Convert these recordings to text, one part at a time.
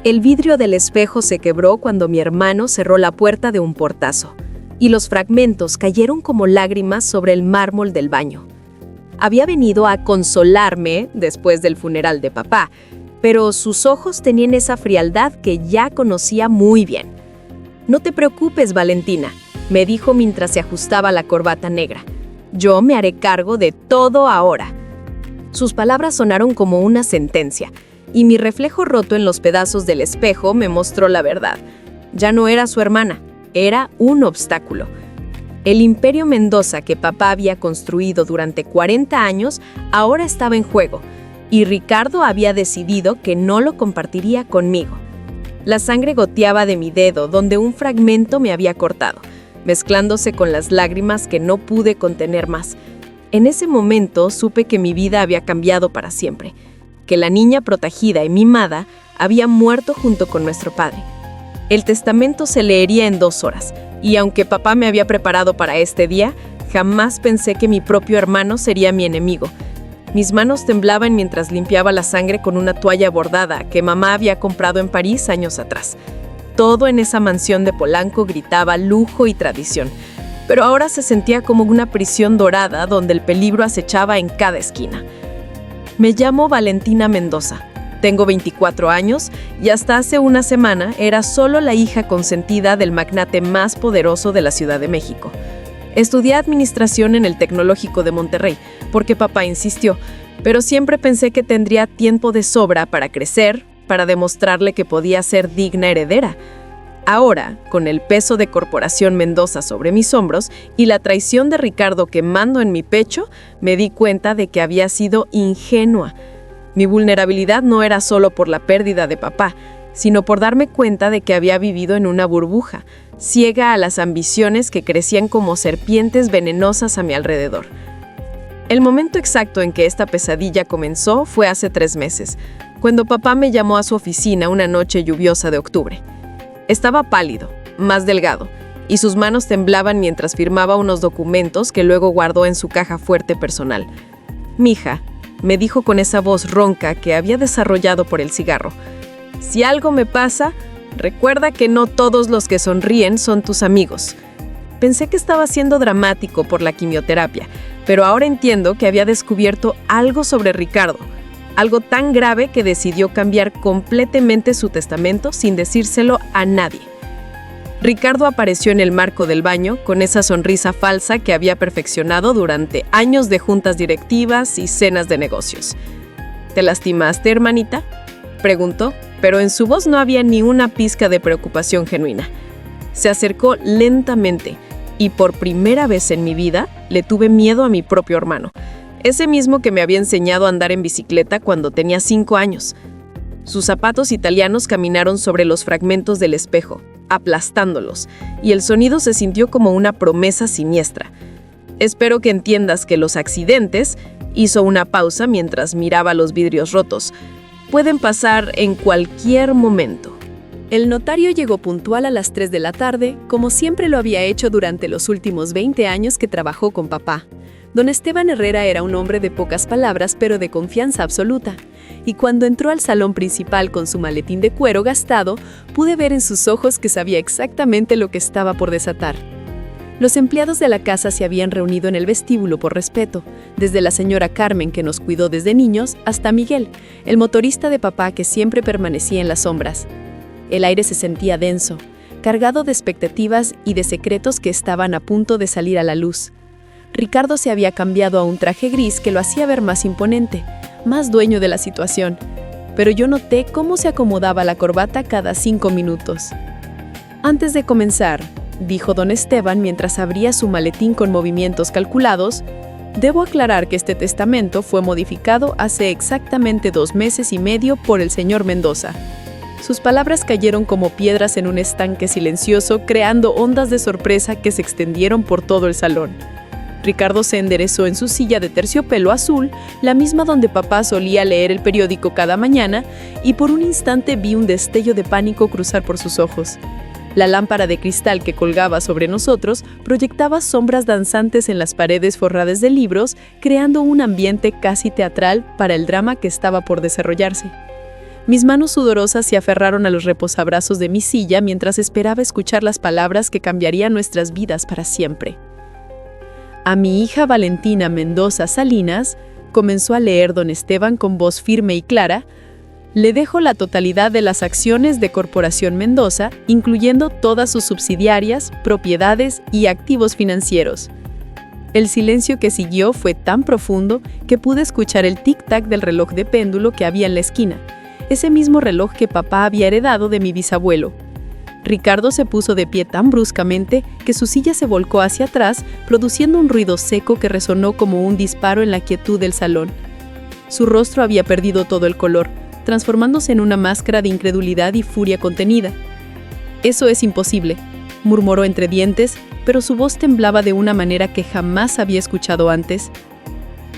El vidrio del espejo se quebró cuando mi hermano cerró la puerta de un portazo, y los fragmentos cayeron como lágrimas sobre el mármol del baño. Había venido a consolarme después del funeral de papá, pero sus ojos tenían esa frialdad que ya conocía muy bien. «No te preocupes, Valentina», me dijo mientras se ajustaba la corbata negra. «Yo me haré cargo de todo ahora». Sus palabras sonaron como una sentencia, y mi reflejo roto en los pedazos del espejo me mostró la verdad. Ya no era su hermana, era un obstáculo. El imperio Mendoza que papá había construido durante 40 años ahora estaba en juego, y Ricardo había decidido que no lo compartiría conmigo. La sangre goteaba de mi dedo donde un fragmento me había cortado, mezclándose con las lágrimas que no pude contener más. En ese momento supe que mi vida había cambiado para siempre, que la niña protegida y mimada había muerto junto con nuestro padre. El testamento se leería en 2 horas, y aunque papá me había preparado para este día, jamás pensé que mi propio hermano sería mi enemigo. Mis manos temblaban mientras limpiaba la sangre con una toalla bordada que mamá había comprado en París años atrás. Todo en esa mansión de Polanco gritaba lujo y tradición, pero ahora se sentía como una prisión dorada donde el peligro acechaba en cada esquina. Me llamo Valentina Mendoza. Tengo 24 años y hasta hace una semana era solo la hija consentida del magnate más poderoso de la Ciudad de México. Estudié administración en el Tecnológico de Monterrey, porque papá insistió, pero siempre pensé que tendría tiempo de sobra para crecer, para demostrarle que podía ser digna heredera. Ahora, con el peso de Corporación Mendoza sobre mis hombros y la traición de Ricardo quemando en mi pecho, me di cuenta de que había sido ingenua. Mi vulnerabilidad no era solo por la pérdida de papá, sino por darme cuenta de que había vivido en una burbuja, ciega a las ambiciones que crecían como serpientes venenosas a mi alrededor. El momento exacto en que esta pesadilla comenzó fue hace 3 meses, cuando papá me llamó a su oficina una noche lluviosa de octubre. Estaba pálido, más delgado, y sus manos temblaban mientras firmaba unos documentos que luego guardó en su caja fuerte personal. «Mija», me dijo con esa voz ronca que había desarrollado por el cigarro, «si algo me pasa, recuerda que no todos los que sonríen son tus amigos». Pensé que estaba siendo dramático por la quimioterapia, pero ahora entiendo que había descubierto algo sobre Ricardo, algo tan grave que decidió cambiar completamente su testamento sin decírselo a nadie. Ricardo apareció en el marco del baño con esa sonrisa falsa que había perfeccionado durante años de juntas directivas y cenas de negocios. «¿Te lastimaste, hermanita?», preguntó, pero en su voz no había ni una pizca de preocupación genuina. Se acercó lentamente y por primera vez en mi vida le tuve miedo a mi propio hermano, ese mismo que me había enseñado a andar en bicicleta cuando tenía 5 años. Sus zapatos italianos caminaron sobre los fragmentos del espejo, aplastándolos, y el sonido se sintió como una promesa siniestra. «Espero que entiendas que los accidentes», hizo una pausa mientras miraba los vidrios rotos, «pueden pasar en cualquier momento». El notario llegó puntual a las 3 de la tarde, como siempre lo había hecho durante los últimos 20 años que trabajó con papá. Don Esteban Herrera era un hombre de pocas palabras, pero de confianza absoluta. Y cuando entró al salón principal con su maletín de cuero gastado, pude ver en sus ojos que sabía exactamente lo que estaba por desatar. Los empleados de la casa se habían reunido en el vestíbulo por respeto, desde la señora Carmen, que nos cuidó desde niños, hasta Miguel, el motorista de papá que siempre permanecía en las sombras. El aire se sentía denso, cargado de expectativas y de secretos que estaban a punto de salir a la luz. Ricardo se había cambiado a un traje gris que lo hacía ver más imponente, más dueño de la situación, pero yo noté cómo se acomodaba la corbata cada 5 minutos. «Antes de comenzar», dijo don Esteban mientras abría su maletín con movimientos calculados, «debo aclarar que este testamento fue modificado hace exactamente 2 meses y medio por el señor Mendoza». Sus palabras cayeron como piedras en un estanque silencioso, creando ondas de sorpresa que se extendieron por todo el salón. Ricardo se enderezó en su silla de terciopelo azul, la misma donde papá solía leer el periódico cada mañana, y por un instante vi un destello de pánico cruzar por sus ojos. La lámpara de cristal que colgaba sobre nosotros proyectaba sombras danzantes en las paredes forradas de libros, creando un ambiente casi teatral para el drama que estaba por desarrollarse. Mis manos sudorosas se aferraron a los reposabrazos de mi silla mientras esperaba escuchar las palabras que cambiarían nuestras vidas para siempre. A mi hija Valentina Mendoza Salinas, comenzó a leer don Esteban con voz firme y clara, le dejo la totalidad de las acciones de Corporación Mendoza, incluyendo todas sus subsidiarias, propiedades y activos financieros. El silencio que siguió fue tan profundo que pude escuchar el tic-tac del reloj de péndulo que había en la esquina, ese mismo reloj que papá había heredado de mi bisabuelo. Ricardo se puso de pie tan bruscamente que su silla se volcó hacia atrás, produciendo un ruido seco que resonó como un disparo en la quietud del salón. Su rostro había perdido todo el color, transformándose en una máscara de incredulidad y furia contenida. «Eso es imposible», murmuró entre dientes, pero su voz temblaba de una manera que jamás había escuchado antes.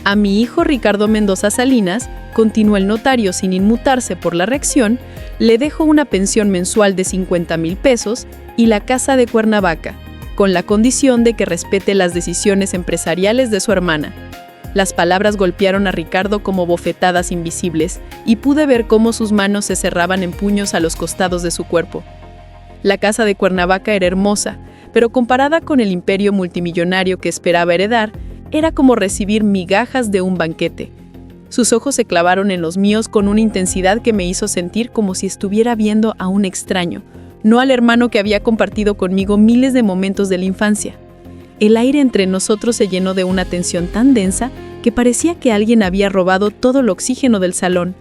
«A mi hijo Ricardo Mendoza Salinas», continuó el notario sin inmutarse por la reacción, «le dejo una pensión mensual de 50,000 pesos y la casa de Cuernavaca, con la condición de que respete las decisiones empresariales de su hermana». Las palabras golpearon a Ricardo como bofetadas invisibles, y pude ver cómo sus manos se cerraban en puños a los costados de su cuerpo. La casa de Cuernavaca era hermosa, pero comparada con el imperio multimillonario que esperaba heredar, era como recibir migajas de un banquete. Sus ojos se clavaron en los míos con una intensidad que me hizo sentir como si estuviera viendo a un extraño, no al hermano que había compartido conmigo miles de momentos de la infancia. El aire entre nosotros se llenó de una tensión tan densa que parecía que alguien había robado todo el oxígeno del salón.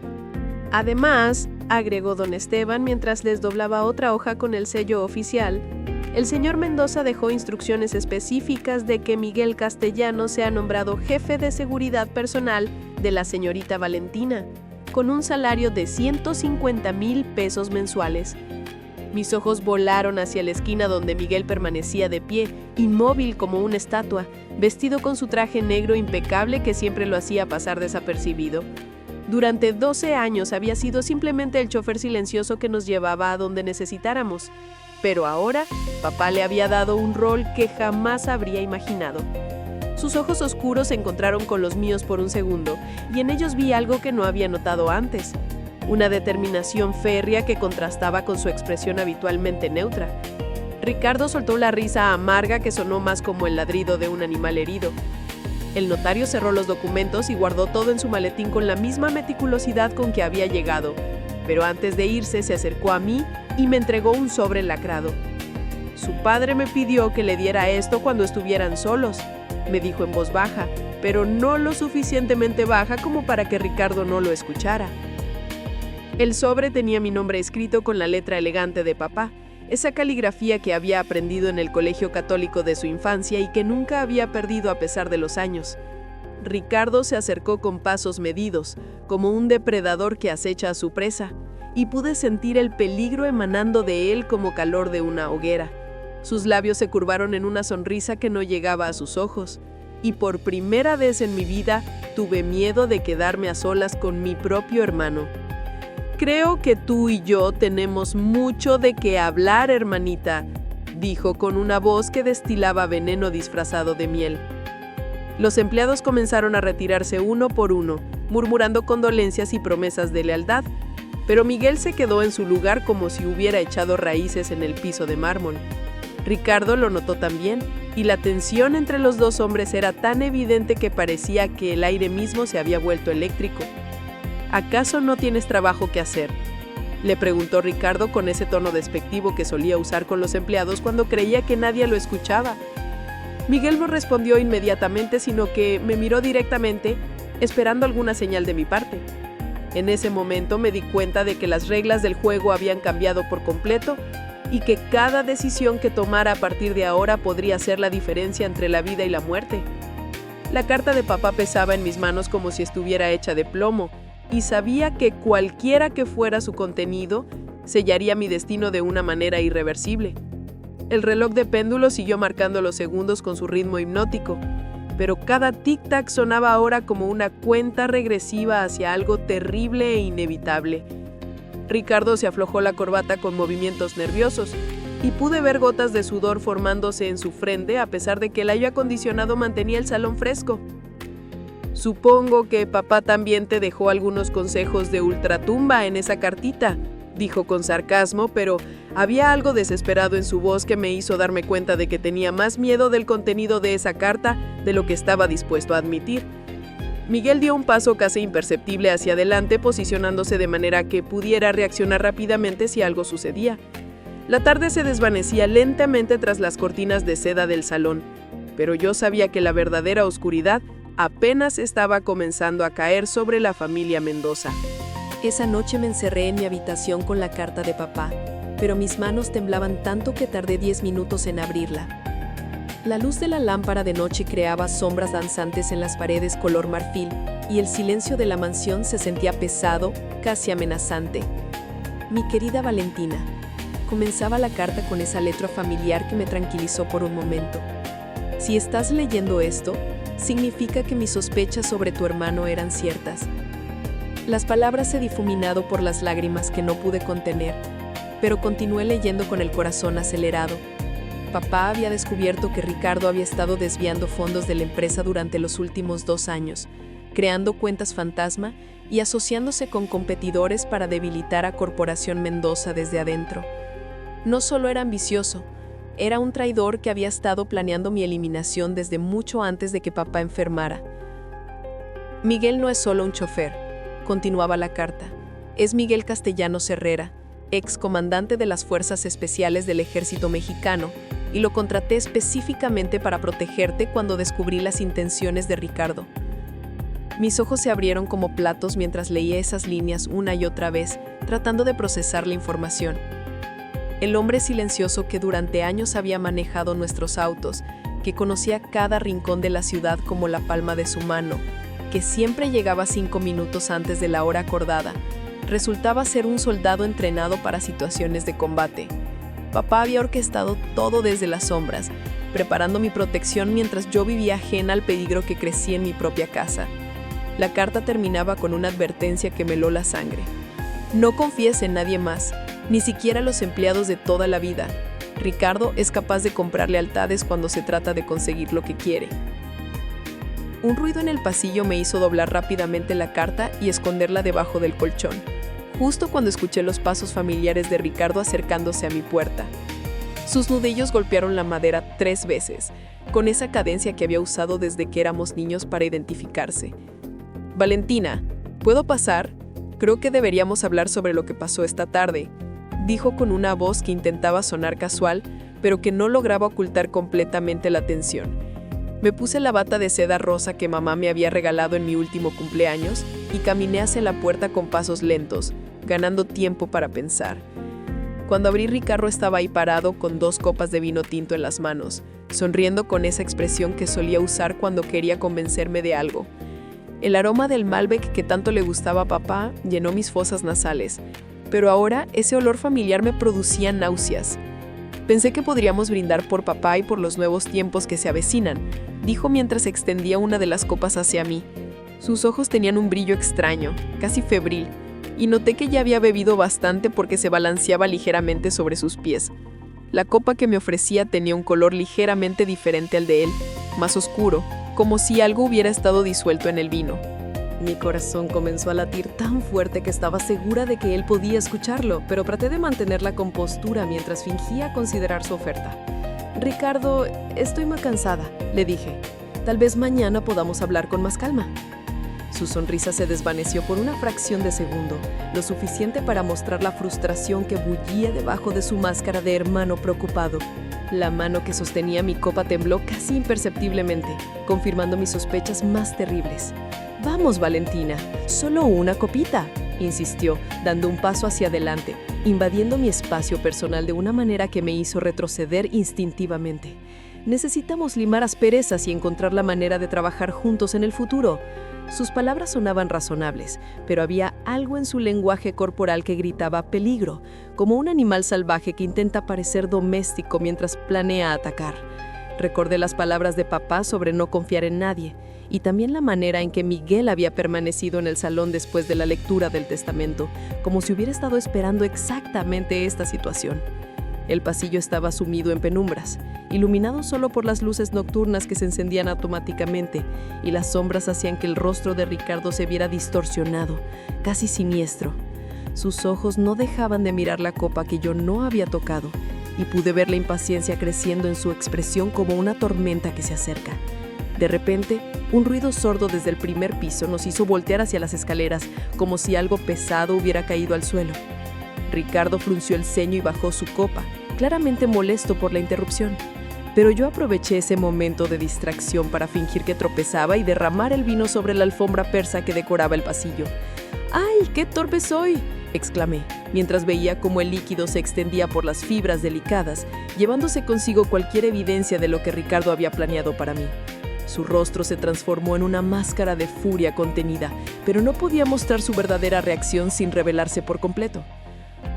Además, agregó don Esteban mientras les doblaba otra hoja con el sello oficial, el señor Mendoza dejó instrucciones específicas de que Miguel Castellano sea nombrado jefe de seguridad personal de la señorita Valentina, con un salario de 150,000 pesos mensuales. Mis ojos volaron hacia la esquina donde Miguel permanecía de pie, inmóvil como una estatua, vestido con su traje negro impecable que siempre lo hacía pasar desapercibido. Durante 12 años había sido simplemente el chofer silencioso que nos llevaba a donde necesitáramos, pero ahora papá le había dado un rol que jamás habría imaginado. Sus ojos oscuros se encontraron con los míos por un segundo, y en ellos vi algo que no había notado antes. Una determinación férrea que contrastaba con su expresión habitualmente neutra. Ricardo soltó la risa amarga que sonó más como el ladrido de un animal herido. El notario cerró los documentos y guardó todo en su maletín con la misma meticulosidad con que había llegado, pero antes de irse se acercó a mí y me entregó un sobre lacrado. «Su padre me pidió que le diera esto cuando estuvieran solos», me dijo en voz baja, pero no lo suficientemente baja como para que Ricardo no lo escuchara. El sobre tenía mi nombre escrito con la letra elegante de papá, esa caligrafía que había aprendido en el colegio católico de su infancia y que nunca había perdido a pesar de los años. Ricardo se acercó con pasos medidos, como un depredador que acecha a su presa, y pude sentir el peligro emanando de él como calor de una hoguera. Sus labios se curvaron en una sonrisa que no llegaba a sus ojos, y por primera vez en mi vida tuve miedo de quedarme a solas con mi propio hermano. «Creo que tú y yo tenemos mucho de qué hablar, hermanita», dijo con una voz que destilaba veneno disfrazado de miel. Los empleados comenzaron a retirarse uno por uno, murmurando condolencias y promesas de lealtad, pero Miguel se quedó en su lugar como si hubiera echado raíces en el piso de mármol. Ricardo lo notó también, y la tensión entre los dos hombres era tan evidente que parecía que el aire mismo se había vuelto eléctrico. «¿Acaso no tienes trabajo que hacer?», le preguntó Ricardo con ese tono despectivo que solía usar con los empleados cuando creía que nadie lo escuchaba. Miguel no respondió inmediatamente, sino que me miró directamente, esperando alguna señal de mi parte. En ese momento me di cuenta de que las reglas del juego habían cambiado por completo y que cada decisión que tomara a partir de ahora podría ser la diferencia entre la vida y la muerte. La carta de papá pesaba en mis manos como si estuviera hecha de plomo, y sabía que cualquiera que fuera su contenido, sellaría mi destino de una manera irreversible. El reloj de péndulo siguió marcando los segundos con su ritmo hipnótico, pero cada tic-tac sonaba ahora como una cuenta regresiva hacia algo terrible e inevitable. Ricardo se aflojó la corbata con movimientos nerviosos, y pude ver gotas de sudor formándose en su frente a pesar de que el aire acondicionado mantenía el salón fresco. Supongo que papá también te dejó algunos consejos de ultratumba en esa cartita, dijo con sarcasmo, pero había algo desesperado en su voz que me hizo darme cuenta de que tenía más miedo del contenido de esa carta de lo que estaba dispuesto a admitir. Miguel dio un paso casi imperceptible hacia adelante, posicionándose de manera que pudiera reaccionar rápidamente si algo sucedía. La tarde se desvanecía lentamente tras las cortinas de seda del salón, pero yo sabía que la verdadera oscuridad apenas estaba comenzando a caer sobre la familia Mendoza. Esa noche me encerré en mi habitación con la carta de papá, pero mis manos temblaban tanto que tardé 10 minutos en abrirla. La luz de la lámpara de noche creaba sombras danzantes en las paredes color marfil y el silencio de la mansión se sentía pesado, casi amenazante. Mi querida Valentina, comenzaba la carta con esa letra familiar que me tranquilizó por un momento. Si estás leyendo esto, significa que mis sospechas sobre tu hermano eran ciertas. Las palabras he difuminado por las lágrimas que no pude contener, pero continué leyendo con el corazón acelerado. Papá había descubierto que Ricardo había estado desviando fondos de la empresa durante los últimos 2 años, creando cuentas fantasma y asociándose con competidores para debilitar a Corporación Mendoza desde adentro. No solo era ambicioso, era un traidor que había estado planeando mi eliminación desde mucho antes de que papá enfermara. Miguel no es solo un chofer, continuaba la carta. Es Miguel Castellanos Herrera, ex comandante de las Fuerzas Especiales del Ejército Mexicano, y lo contraté específicamente para protegerte cuando descubrí las intenciones de Ricardo. Mis ojos se abrieron como platos mientras leía esas líneas una y otra vez, tratando de procesar la información. El hombre silencioso que durante años había manejado nuestros autos, que conocía cada rincón de la ciudad como la palma de su mano, que siempre llegaba 5 minutos antes de la hora acordada, resultaba ser un soldado entrenado para situaciones de combate. Papá había orquestado todo desde las sombras, preparando mi protección mientras yo vivía ajena al peligro que crecía en mi propia casa. La carta terminaba con una advertencia que me heló la sangre. No confíes en nadie más, ni siquiera los empleados de toda la vida. Ricardo es capaz de comprar lealtades cuando se trata de conseguir lo que quiere. Un ruido en el pasillo me hizo doblar rápidamente la carta y esconderla debajo del colchón, justo cuando escuché los pasos familiares de Ricardo acercándose a mi puerta. Sus nudillos golpearon la madera 3 veces, con esa cadencia que había usado desde que éramos niños para identificarse. «Valentina, ¿puedo pasar? Creo que deberíamos hablar sobre lo que pasó esta tarde», dijo con una voz que intentaba sonar casual, pero que no lograba ocultar completamente la tensión. Me puse la bata de seda rosa que mamá me había regalado en mi último cumpleaños y caminé hacia la puerta con pasos lentos, ganando tiempo para pensar. Cuando abrí, Ricardo estaba ahí parado con 2 copas de vino tinto en las manos, sonriendo con esa expresión que solía usar cuando quería convencerme de algo. El aroma del Malbec que tanto le gustaba a papá llenó mis fosas nasales, pero ahora ese olor familiar me producía náuseas. Pensé que podríamos brindar por papá y por los nuevos tiempos que se avecinan, dijo mientras extendía una de las copas hacia mí. Sus ojos tenían un brillo extraño, casi febril, y noté que ya había bebido bastante porque se balanceaba ligeramente sobre sus pies. La copa que me ofrecía tenía un color ligeramente diferente al de él, más oscuro, como si algo hubiera estado disuelto en el vino. Mi corazón comenzó a latir tan fuerte que estaba segura de que él podía escucharlo, pero traté de mantener la compostura mientras fingía considerar su oferta. «Ricardo, estoy muy cansada», le dije. «Tal vez mañana podamos hablar con más calma». Su sonrisa se desvaneció por una fracción de segundo, lo suficiente para mostrar la frustración que bullía debajo de su máscara de hermano preocupado. La mano que sostenía mi copa tembló casi imperceptiblemente, confirmando mis sospechas más terribles. «Vamos, Valentina, solo una copita», insistió, dando un paso hacia adelante, invadiendo mi espacio personal de una manera que me hizo retroceder instintivamente. «Necesitamos limar asperezas y encontrar la manera de trabajar juntos en el futuro». Sus palabras sonaban razonables, pero había algo en su lenguaje corporal que gritaba peligro, como un animal salvaje que intenta parecer doméstico mientras planea atacar. Recordé las palabras de papá sobre no confiar en nadie, y también la manera en que Miguel había permanecido en el salón después de la lectura del testamento, como si hubiera estado esperando exactamente esta situación. El pasillo estaba sumido en penumbras, iluminado solo por las luces nocturnas que se encendían automáticamente, y las sombras hacían que el rostro de Ricardo se viera distorsionado, casi siniestro. Sus ojos no dejaban de mirar la copa que yo no había tocado, y pude ver la impaciencia creciendo en su expresión como una tormenta que se acerca. De repente, un ruido sordo desde el primer piso nos hizo voltear hacia las escaleras, como si algo pesado hubiera caído al suelo. Ricardo frunció el ceño y bajó su copa, claramente molesto por la interrupción. Pero yo aproveché ese momento de distracción para fingir que tropezaba y derramar el vino sobre la alfombra persa que decoraba el pasillo. ¡Ay, qué torpe soy!, exclamé, mientras veía cómo el líquido se extendía por las fibras delicadas, llevándose consigo cualquier evidencia de lo que Ricardo había planeado para mí. Su rostro se transformó en una máscara de furia contenida, pero no podía mostrar su verdadera reacción sin revelarse por completo.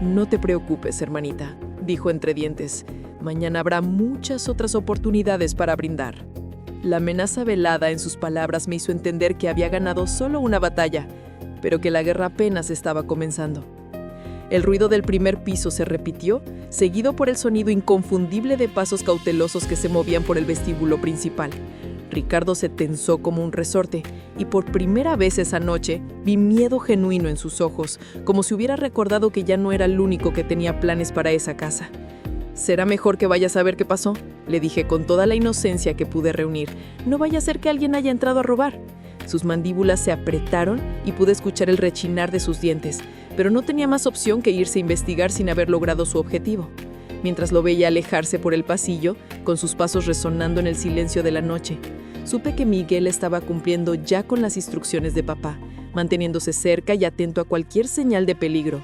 «No te preocupes, hermanita», dijo entre dientes. «Mañana habrá muchas otras oportunidades para brindar». La amenaza velada en sus palabras me hizo entender que había ganado solo una batalla, pero que la guerra apenas estaba comenzando. El ruido del primer piso se repitió, seguido por el sonido inconfundible de pasos cautelosos que se movían por el vestíbulo principal. Ricardo se tensó como un resorte, y por primera vez esa noche vi miedo genuino en sus ojos, como si hubiera recordado que ya no era el único que tenía planes para esa casa. «Será mejor que vayas a ver qué pasó», le dije con toda la inocencia que pude reunir. «No vaya a ser que alguien haya entrado a robar». Sus mandíbulas se apretaron y pude escuchar el rechinar de sus dientes, pero no tenía más opción que irse a investigar sin haber logrado su objetivo. Mientras lo veía alejarse por el pasillo, con sus pasos resonando en el silencio de la noche, supe que Miguel estaba cumpliendo ya con las instrucciones de papá, manteniéndose cerca y atento a cualquier señal de peligro.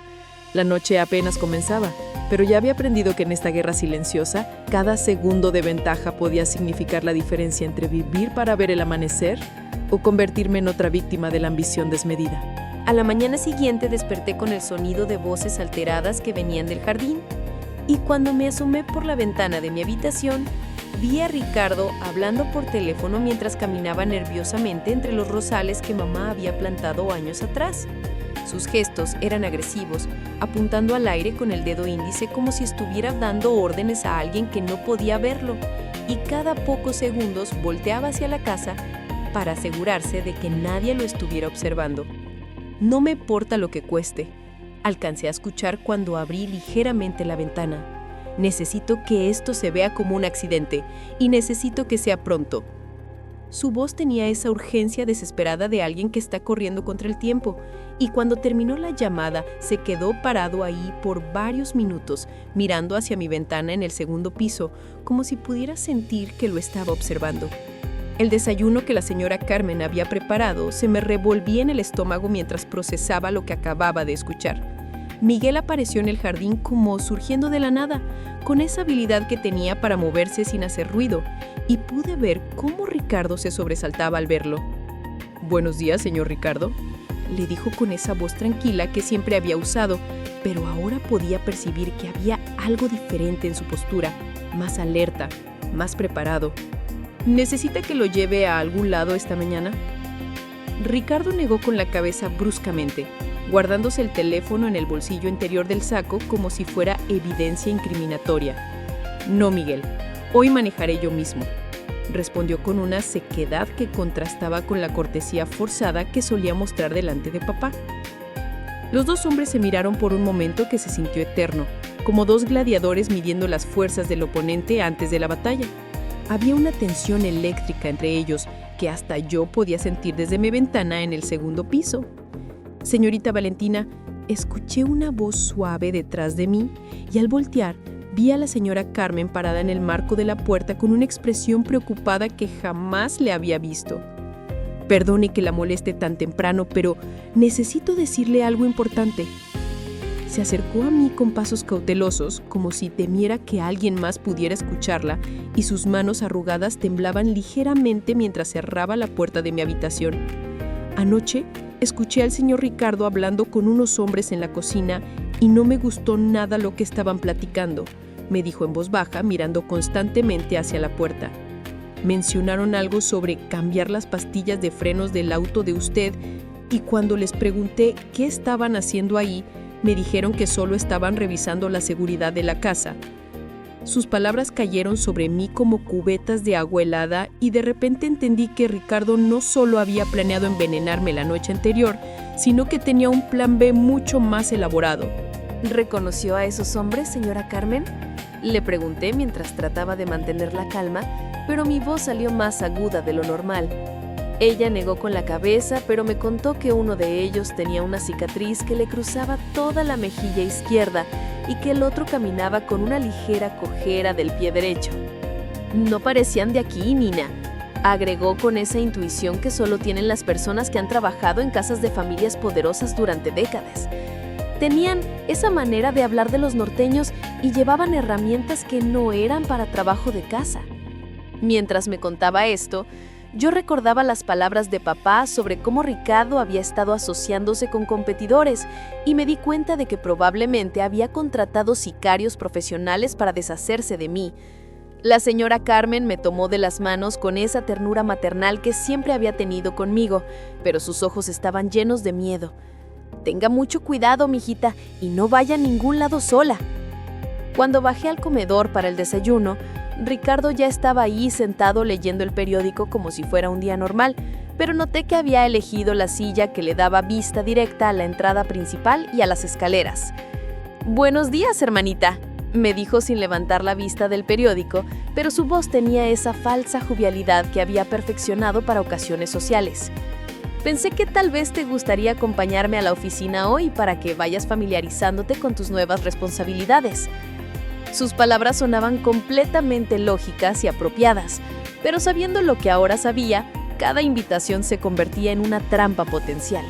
La noche apenas comenzaba, pero ya había aprendido que en esta guerra silenciosa, cada segundo de ventaja podía significar la diferencia entre vivir para ver el amanecer o convertirme en otra víctima de la ambición desmedida. A la mañana siguiente desperté con el sonido de voces alteradas que venían del jardín, y cuando me asomé por la ventana de mi habitación, vi a Ricardo hablando por teléfono mientras caminaba nerviosamente entre los rosales que mamá había plantado años atrás. Sus gestos eran agresivos, apuntando al aire con el dedo índice como si estuviera dando órdenes a alguien que no podía verlo, y cada pocos segundos volteaba hacia la casa para asegurarse de que nadie lo estuviera observando. «No me importa lo que cueste», alcancé a escuchar cuando abrí ligeramente la ventana. «Necesito que esto se vea como un accidente y necesito que sea pronto». Su voz tenía esa urgencia desesperada de alguien que está corriendo contra el tiempo, y cuando terminó la llamada se quedó parado ahí por varios minutos, mirando hacia mi ventana en el segundo piso, como si pudiera sentir que lo estaba observando. El desayuno que la señora Carmen había preparado se me revolvía en el estómago mientras procesaba lo que acababa de escuchar. Miguel apareció en el jardín como surgiendo de la nada, con esa habilidad que tenía para moverse sin hacer ruido, y pude ver cómo Ricardo se sobresaltaba al verlo. «Buenos días, señor Ricardo», le dijo con esa voz tranquila que siempre había usado, pero ahora podía percibir que había algo diferente en su postura, más alerta, más preparado. «¿Necesita que lo lleve a algún lado esta mañana?». Ricardo negó con la cabeza bruscamente, guardándose el teléfono en el bolsillo interior del saco como si fuera evidencia incriminatoria. «No, Miguel, hoy manejaré yo mismo», respondió con una sequedad que contrastaba con la cortesía forzada que solía mostrar delante de papá. Los dos hombres se miraron por un momento que se sintió eterno, como dos gladiadores midiendo las fuerzas del oponente antes de la batalla. Había una tensión eléctrica entre ellos que hasta yo podía sentir desde mi ventana en el segundo piso. «Señorita Valentina», escuché una voz suave detrás de mí y al voltear vi a la señora Carmen parada en el marco de la puerta con una expresión preocupada que jamás le había visto. «Perdone que la moleste tan temprano, pero necesito decirle algo importante». Se acercó a mí con pasos cautelosos, como si temiera que alguien más pudiera escucharla, y sus manos arrugadas temblaban ligeramente mientras cerraba la puerta de mi habitación. «Anoche escuché al señor Ricardo hablando con unos hombres en la cocina y no me gustó nada lo que estaban platicando», me dijo en voz baja, mirando constantemente hacia la puerta. «Mencionaron algo sobre cambiar las pastillas de frenos del auto de usted, y cuando les pregunté qué estaban haciendo ahí, me dijeron que solo estaban revisando la seguridad de la casa». Sus palabras cayeron sobre mí como cubetas de agua helada y de repente entendí que Ricardo no solo había planeado envenenarme la noche anterior, sino que tenía un plan B mucho más elaborado. ¿Reconoció a esos hombres, señora Carmen? Le pregunté mientras trataba de mantener la calma, pero mi voz salió más aguda de lo normal. Ella negó con la cabeza, pero me contó que uno de ellos tenía una cicatriz que le cruzaba toda la mejilla izquierda y que el otro caminaba con una ligera cojera del pie derecho. No parecían de aquí, Nina, agregó con esa intuición que solo tienen las personas que han trabajado en casas de familias poderosas durante décadas. Tenían esa manera de hablar de los norteños y llevaban herramientas que no eran para trabajo de casa. Mientras me contaba esto, yo recordaba las palabras de papá sobre cómo Ricardo había estado asociándose con competidores y me di cuenta de que probablemente había contratado sicarios profesionales para deshacerse de mí. La señora Carmen me tomó de las manos con esa ternura maternal que siempre había tenido conmigo, pero sus ojos estaban llenos de miedo. «Tenga mucho cuidado, mijita, y no vaya a ningún lado sola». Cuando bajé al comedor para el desayuno, Ricardo ya estaba ahí sentado leyendo el periódico como si fuera un día normal, pero noté que había elegido la silla que le daba vista directa a la entrada principal y a las escaleras. «Buenos días, hermanita», me dijo sin levantar la vista del periódico, pero su voz tenía esa falsa jovialidad que había perfeccionado para ocasiones sociales. «Pensé que tal vez te gustaría acompañarme a la oficina hoy para que vayas familiarizándote con tus nuevas responsabilidades». Sus palabras sonaban completamente lógicas y apropiadas, pero sabiendo lo que ahora sabía, cada invitación se convertía en una trampa potencial.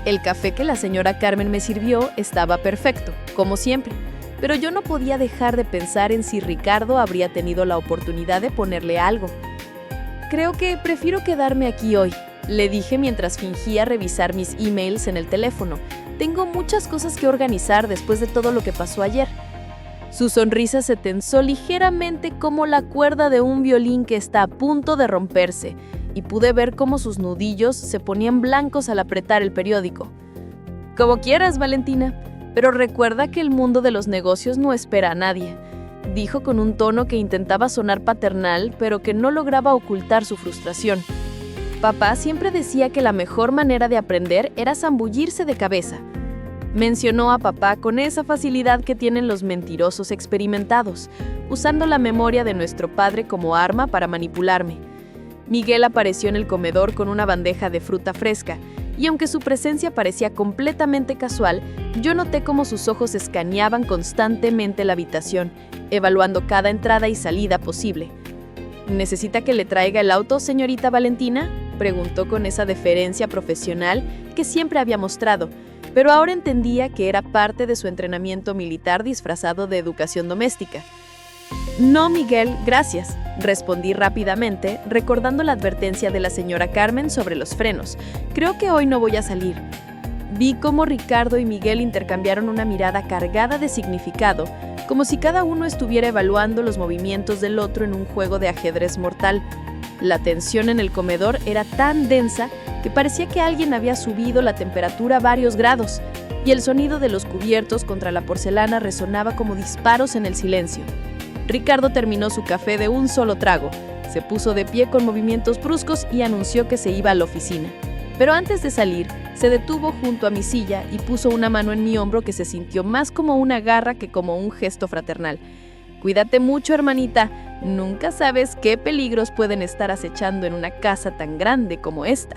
El café que la señora Carmen me sirvió estaba perfecto, como siempre, pero yo no podía dejar de pensar en si Ricardo habría tenido la oportunidad de ponerle algo. «Creo que prefiero quedarme aquí hoy», le dije mientras fingía revisar mis emails en el teléfono. «Tengo muchas cosas que organizar después de todo lo que pasó ayer». Su sonrisa se tensó ligeramente como la cuerda de un violín que está a punto de romperse, y pude ver cómo sus nudillos se ponían blancos al apretar el periódico. «Como quieras, Valentina, pero recuerda que el mundo de los negocios no espera a nadie», dijo con un tono que intentaba sonar paternal, pero que no lograba ocultar su frustración. Papá siempre decía que la mejor manera de aprender era zambullirse de cabeza. Mencionó a papá con esa facilidad que tienen los mentirosos experimentados, usando la memoria de nuestro padre como arma para manipularme. Miguel apareció en el comedor con una bandeja de fruta fresca, y aunque su presencia parecía completamente casual, yo noté cómo sus ojos escaneaban constantemente la habitación, evaluando cada entrada y salida posible. «¿Necesita que le traiga el auto, señorita Valentina?», preguntó con esa deferencia profesional que siempre había mostrado, pero ahora entendía que era parte de su entrenamiento militar disfrazado de educación doméstica. «No, Miguel, gracias», respondí rápidamente, recordando la advertencia de la señora Carmen sobre los frenos. «Creo que hoy no voy a salir». Vi cómo Ricardo y Miguel intercambiaron una mirada cargada de significado, como si cada uno estuviera evaluando los movimientos del otro en un juego de ajedrez mortal. La tensión en el comedor era tan densa que parecía que alguien había subido la temperatura varios grados, y el sonido de los cubiertos contra la porcelana resonaba como disparos en el silencio. Ricardo terminó su café de un solo trago, se puso de pie con movimientos bruscos y anunció que se iba a la oficina. Pero antes de salir, se detuvo junto a mi silla y puso una mano en mi hombro que se sintió más como una garra que como un gesto fraternal. «Cuídate mucho, hermanita. Nunca sabes qué peligros pueden estar acechando en una casa tan grande como esta».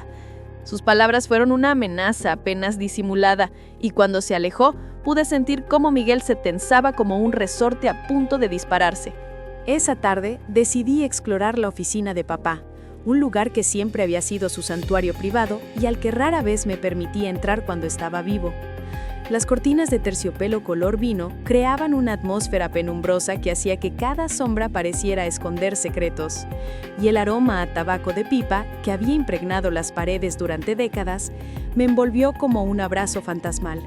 Sus palabras fueron una amenaza apenas disimulada, y cuando se alejó, pude sentir cómo Miguel se tensaba como un resorte a punto de dispararse. Esa tarde decidí explorar la oficina de papá, un lugar que siempre había sido su santuario privado y al que rara vez me permitía entrar cuando estaba vivo. Las cortinas de terciopelo color vino creaban una atmósfera penumbrosa que hacía que cada sombra pareciera esconder secretos, y el aroma a tabaco de pipa, que había impregnado las paredes durante décadas, me envolvió como un abrazo fantasmal.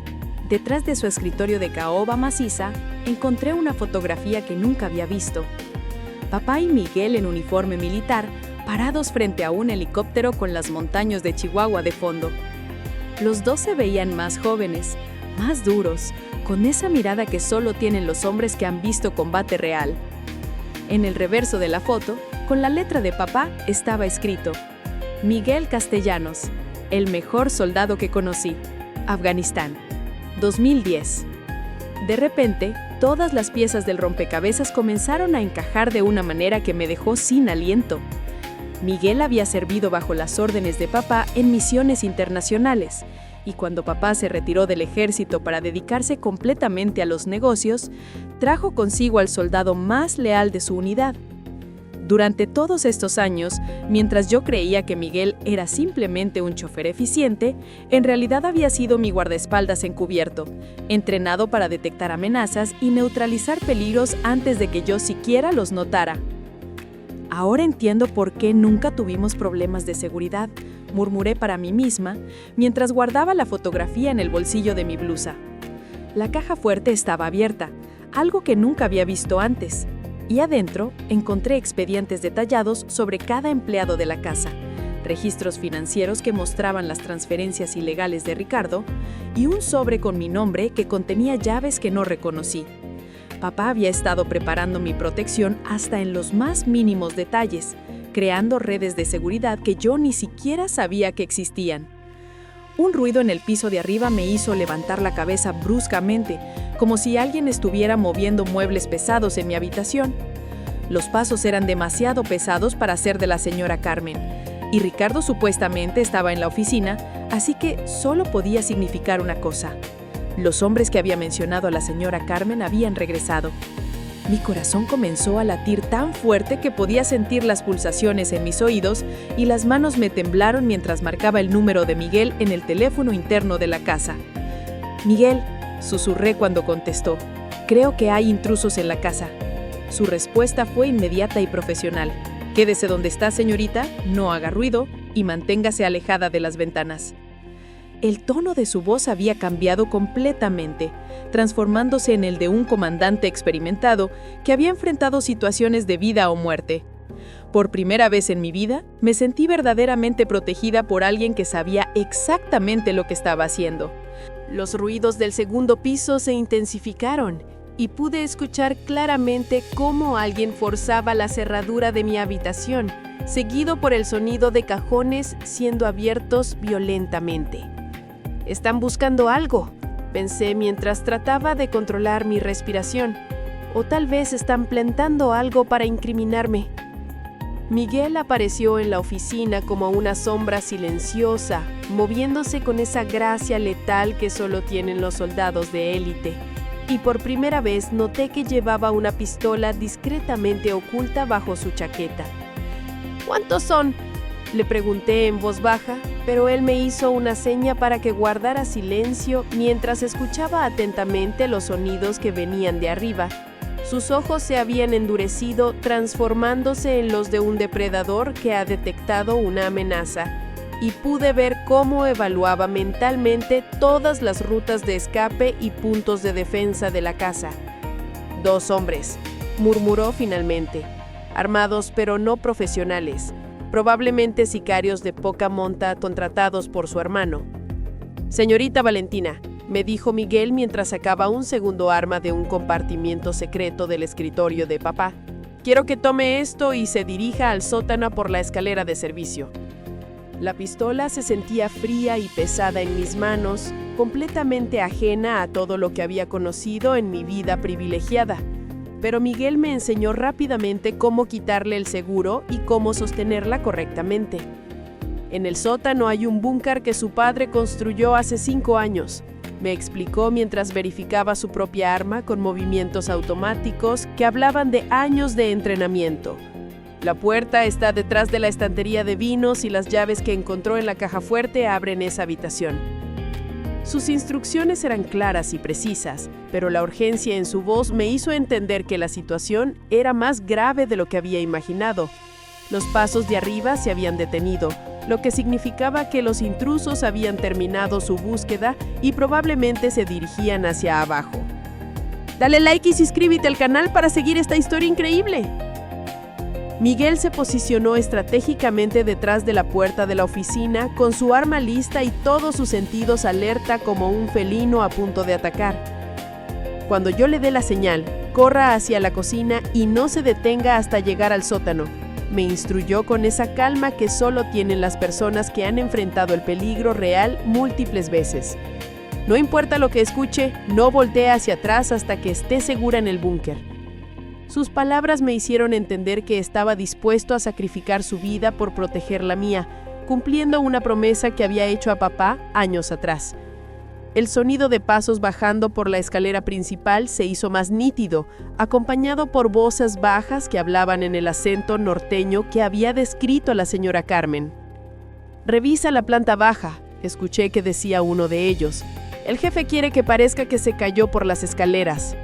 Detrás de su escritorio de caoba maciza, encontré una fotografía que nunca había visto. Papá y Miguel en uniforme militar, parados frente a un helicóptero con las montañas de Chihuahua de fondo. Los dos se veían más jóvenes, más duros, con esa mirada que solo tienen los hombres que han visto combate real. En el reverso de la foto, con la letra de papá, estaba escrito: Miguel Castellanos, el mejor soldado que conocí. Afganistán, 2010. De repente, todas las piezas del rompecabezas comenzaron a encajar de una manera que me dejó sin aliento. Miguel había servido bajo las órdenes de papá en misiones internacionales, y cuando papá se retiró del ejército para dedicarse completamente a los negocios, trajo consigo al soldado más leal de su unidad. Durante todos estos años, mientras yo creía que Miguel era simplemente un chofer eficiente, en realidad había sido mi guardaespaldas encubierto, entrenado para detectar amenazas y neutralizar peligros antes de que yo siquiera los notara. Ahora entiendo por qué nunca tuvimos problemas de seguridad, murmuré para mí misma, mientras guardaba la fotografía en el bolsillo de mi blusa. La caja fuerte estaba abierta, algo que nunca había visto antes. Y adentro encontré expedientes detallados sobre cada empleado de la casa, registros financieros que mostraban las transferencias ilegales de Ricardo y un sobre con mi nombre que contenía llaves que no reconocí. Papá había estado preparando mi protección hasta en los más mínimos detalles, creando redes de seguridad que yo ni siquiera sabía que existían. Un ruido en el piso de arriba me hizo levantar la cabeza bruscamente, como si alguien estuviera moviendo muebles pesados en mi habitación. Los pasos eran demasiado pesados para ser de la señora Carmen, y Ricardo supuestamente estaba en la oficina, así que solo podía significar una cosa. Los hombres que había mencionado a la señora Carmen habían regresado. Mi corazón comenzó a latir tan fuerte que podía sentir las pulsaciones en mis oídos y las manos me temblaron mientras marcaba el número de Miguel en el teléfono interno de la casa. «Miguel», susurré cuando contestó, «creo que hay intrusos en la casa». Su respuesta fue inmediata y profesional. «Quédese donde está, señorita, no haga ruido y manténgase alejada de las ventanas». El tono de su voz había cambiado completamente, transformándose en el de un comandante experimentado que había enfrentado situaciones de vida o muerte. Por primera vez en mi vida, me sentí verdaderamente protegida por alguien que sabía exactamente lo que estaba haciendo. Los ruidos del segundo piso se intensificaron y pude escuchar claramente cómo alguien forzaba la cerradura de mi habitación, seguido por el sonido de cajones siendo abiertos violentamente. «Están buscando algo», pensé mientras trataba de controlar mi respiración. «O tal vez están plantando algo para incriminarme». Miguel apareció en la oficina como una sombra silenciosa, moviéndose con esa gracia letal que solo tienen los soldados de élite. Y por primera vez noté que llevaba una pistola discretamente oculta bajo su chaqueta. «¿Cuántos son?», le pregunté en voz baja, pero él me hizo una seña para que guardara silencio mientras escuchaba atentamente los sonidos que venían de arriba. Sus ojos se habían endurecido, transformándose en los de un depredador que ha detectado una amenaza, y pude ver cómo evaluaba mentalmente todas las rutas de escape y puntos de defensa de la casa. «2 hombres», murmuró finalmente, «armados pero no profesionales. Probablemente sicarios de poca monta contratados por su hermano». «Señorita Valentina», me dijo Miguel mientras sacaba un segundo arma de un compartimiento secreto del escritorio de papá. «Quiero que tome esto y se dirija al sótano por la escalera de servicio». La pistola se sentía fría y pesada en mis manos, completamente ajena a todo lo que había conocido en mi vida privilegiada. Pero Miguel me enseñó rápidamente cómo quitarle el seguro y cómo sostenerla correctamente. «En el sótano hay un búnker que su padre construyó hace 5 años», me explicó mientras verificaba su propia arma con movimientos automáticos que hablaban de años de entrenamiento. «La puerta está detrás de la estantería de vinos y las llaves que encontró en la caja fuerte abren esa habitación». Sus instrucciones eran claras y precisas, pero la urgencia en su voz me hizo entender que la situación era más grave de lo que había imaginado. Los pasos de arriba se habían detenido, lo que significaba que los intrusos habían terminado su búsqueda y probablemente se dirigían hacia abajo. «Dale like y suscríbete al canal para seguir esta historia increíble». Miguel se posicionó estratégicamente detrás de la puerta de la oficina con su arma lista y todos sus sentidos alerta como un felino a punto de atacar. Cuando yo le dé la señal, corra hacia la cocina y no se detenga hasta llegar al sótano. Me instruyó con esa calma que solo tienen las personas que han enfrentado el peligro real múltiples veces. No importa lo que escuche, no voltee hacia atrás hasta que esté segura en el búnker. Sus palabras me hicieron entender que estaba dispuesto a sacrificar su vida por proteger la mía, cumpliendo una promesa que había hecho a papá años atrás. El sonido de pasos bajando por la escalera principal se hizo más nítido, acompañado por voces bajas que hablaban en el acento norteño que había descrito la señora Carmen. «Revisa la planta baja», escuché que decía uno de ellos. «El jefe quiere que parezca que se cayó por las escaleras».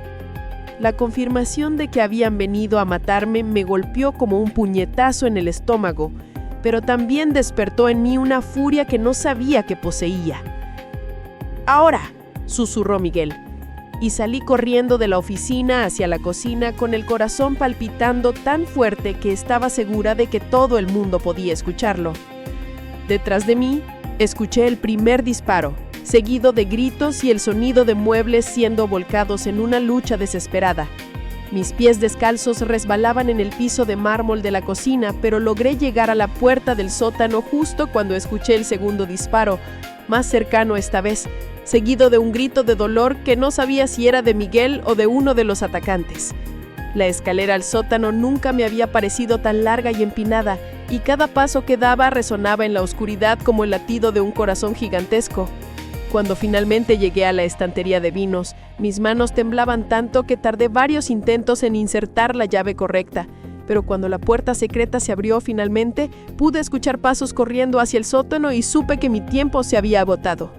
La confirmación de que habían venido a matarme me golpeó como un puñetazo en el estómago, pero también despertó en mí una furia que no sabía que poseía. «Ahora», susurró Miguel, y salí corriendo de la oficina hacia la cocina con el corazón palpitando tan fuerte que estaba segura de que todo el mundo podía escucharlo. Detrás de mí, escuché el primer disparo, seguido de gritos y el sonido de muebles siendo volcados en una lucha desesperada. Mis pies descalzos resbalaban en el piso de mármol de la cocina, pero logré llegar a la puerta del sótano justo cuando escuché el segundo disparo, más cercano esta vez, seguido de un grito de dolor que no sabía si era de Miguel o de uno de los atacantes. La escalera al sótano nunca me había parecido tan larga y empinada, y cada paso que daba resonaba en la oscuridad como el latido de un corazón gigantesco. Cuando finalmente llegué a la estantería de vinos, mis manos temblaban tanto que tardé varios intentos en insertar la llave correcta, pero cuando la puerta secreta se abrió finalmente, pude escuchar pasos corriendo hacia el sótano y supe que mi tiempo se había agotado.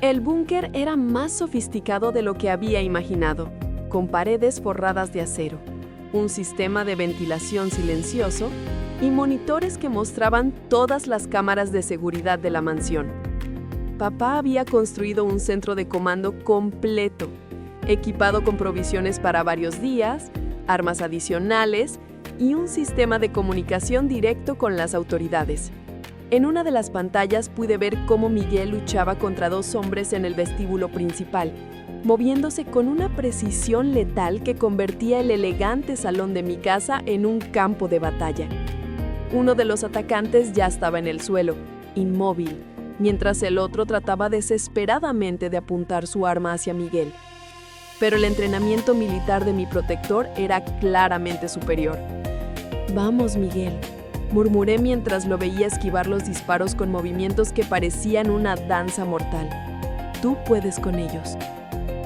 El búnker era más sofisticado de lo que había imaginado, con paredes forradas de acero, un sistema de ventilación silencioso y monitores que mostraban todas las cámaras de seguridad de la mansión. Papá había construido un centro de comando completo, equipado con provisiones para varios días, armas adicionales y un sistema de comunicación directo con las autoridades. En una de las pantallas pude ver cómo Miguel luchaba contra dos hombres en el vestíbulo principal, moviéndose con una precisión letal que convertía el elegante salón de mi casa en un campo de batalla. Uno de los atacantes ya estaba en el suelo, inmóvil, mientras el otro trataba desesperadamente de apuntar su arma hacia Miguel. Pero el entrenamiento militar de mi protector era claramente superior. «Vamos, Miguel», murmuré mientras lo veía esquivar los disparos con movimientos que parecían una danza mortal. «Tú puedes con ellos».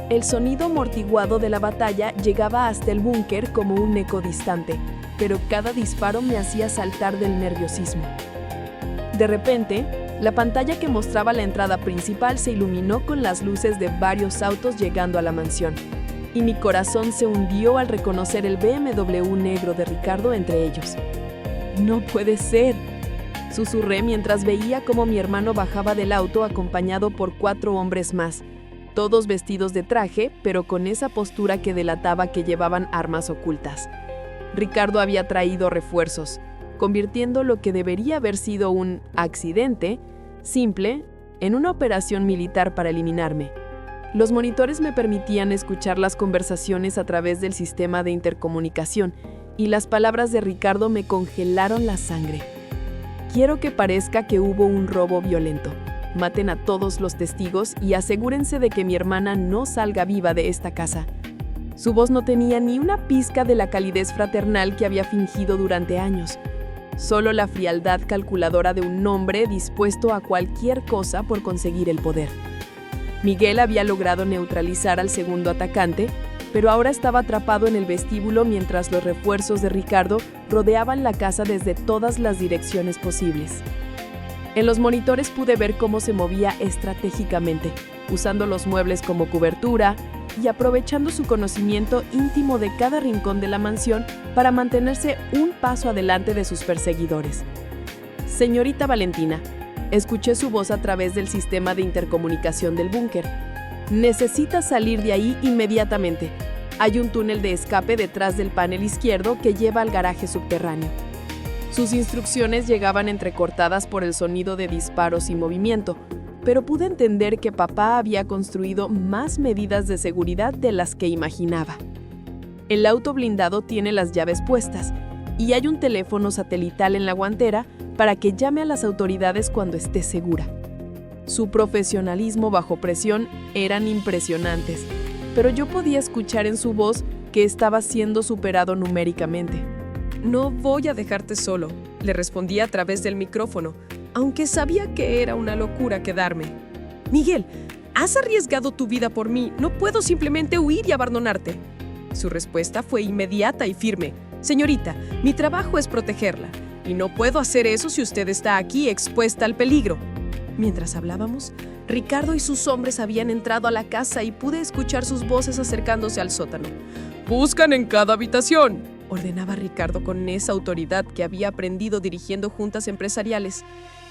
El sonido amortiguado de la batalla llegaba hasta el búnker como un eco distante, pero cada disparo me hacía saltar del nerviosismo. De repente, la pantalla que mostraba la entrada principal se iluminó con las luces de varios autos llegando a la mansión, y mi corazón se hundió al reconocer el BMW negro de Ricardo entre ellos. «No puede ser», susurré mientras veía cómo mi hermano bajaba del auto acompañado por 4 hombres más, todos vestidos de traje, pero con esa postura que delataba que llevaban armas ocultas. Ricardo había traído refuerzos, convirtiendo lo que debería haber sido un accidente simple en una operación militar para eliminarme. Los monitores me permitían escuchar las conversaciones a través del sistema de intercomunicación, y las palabras de Ricardo me congelaron la sangre. «Quiero que parezca que hubo un robo violento. Maten a todos los testigos y asegúrense de que mi hermana no salga viva de esta casa». Su voz no tenía ni una pizca de la calidez fraternal que había fingido durante años, solo la frialdad calculadora de un hombre dispuesto a cualquier cosa por conseguir el poder. Miguel había logrado neutralizar al segundo atacante, pero ahora estaba atrapado en el vestíbulo mientras los refuerzos de Ricardo rodeaban la casa desde todas las direcciones posibles. En los monitores pude ver cómo se movía estratégicamente, usando los muebles como cobertura y aprovechando su conocimiento íntimo de cada rincón de la mansión para mantenerse un paso adelante de sus perseguidores. «Señorita Valentina», escuché su voz a través del sistema de intercomunicación del búnker. «Necesita salir de ahí inmediatamente. Hay un túnel de escape detrás del panel izquierdo que lleva al garaje subterráneo». Sus instrucciones llegaban entrecortadas por el sonido de disparos y movimiento, pero pude entender que papá había construido más medidas de seguridad de las que imaginaba. El auto blindado tiene las llaves puestas y hay un teléfono satelital en la guantera para que llame a las autoridades cuando esté segura. Su profesionalismo bajo presión eran impresionantes, pero yo podía escuchar en su voz que estaba siendo superado numéricamente. No voy a dejarte solo, le respondí a través del micrófono, aunque sabía que era una locura quedarme. Miguel, has arriesgado tu vida por mí, no puedo simplemente huir y abandonarte. Su respuesta fue inmediata y firme. Señorita, mi trabajo es protegerla, y no puedo hacer eso si usted está aquí expuesta al peligro. Mientras hablábamos, Ricardo y sus hombres habían entrado a la casa y pude escuchar sus voces acercándose al sótano. «Buscan en cada habitación», ordenaba Ricardo con esa autoridad que había aprendido dirigiendo juntas empresariales.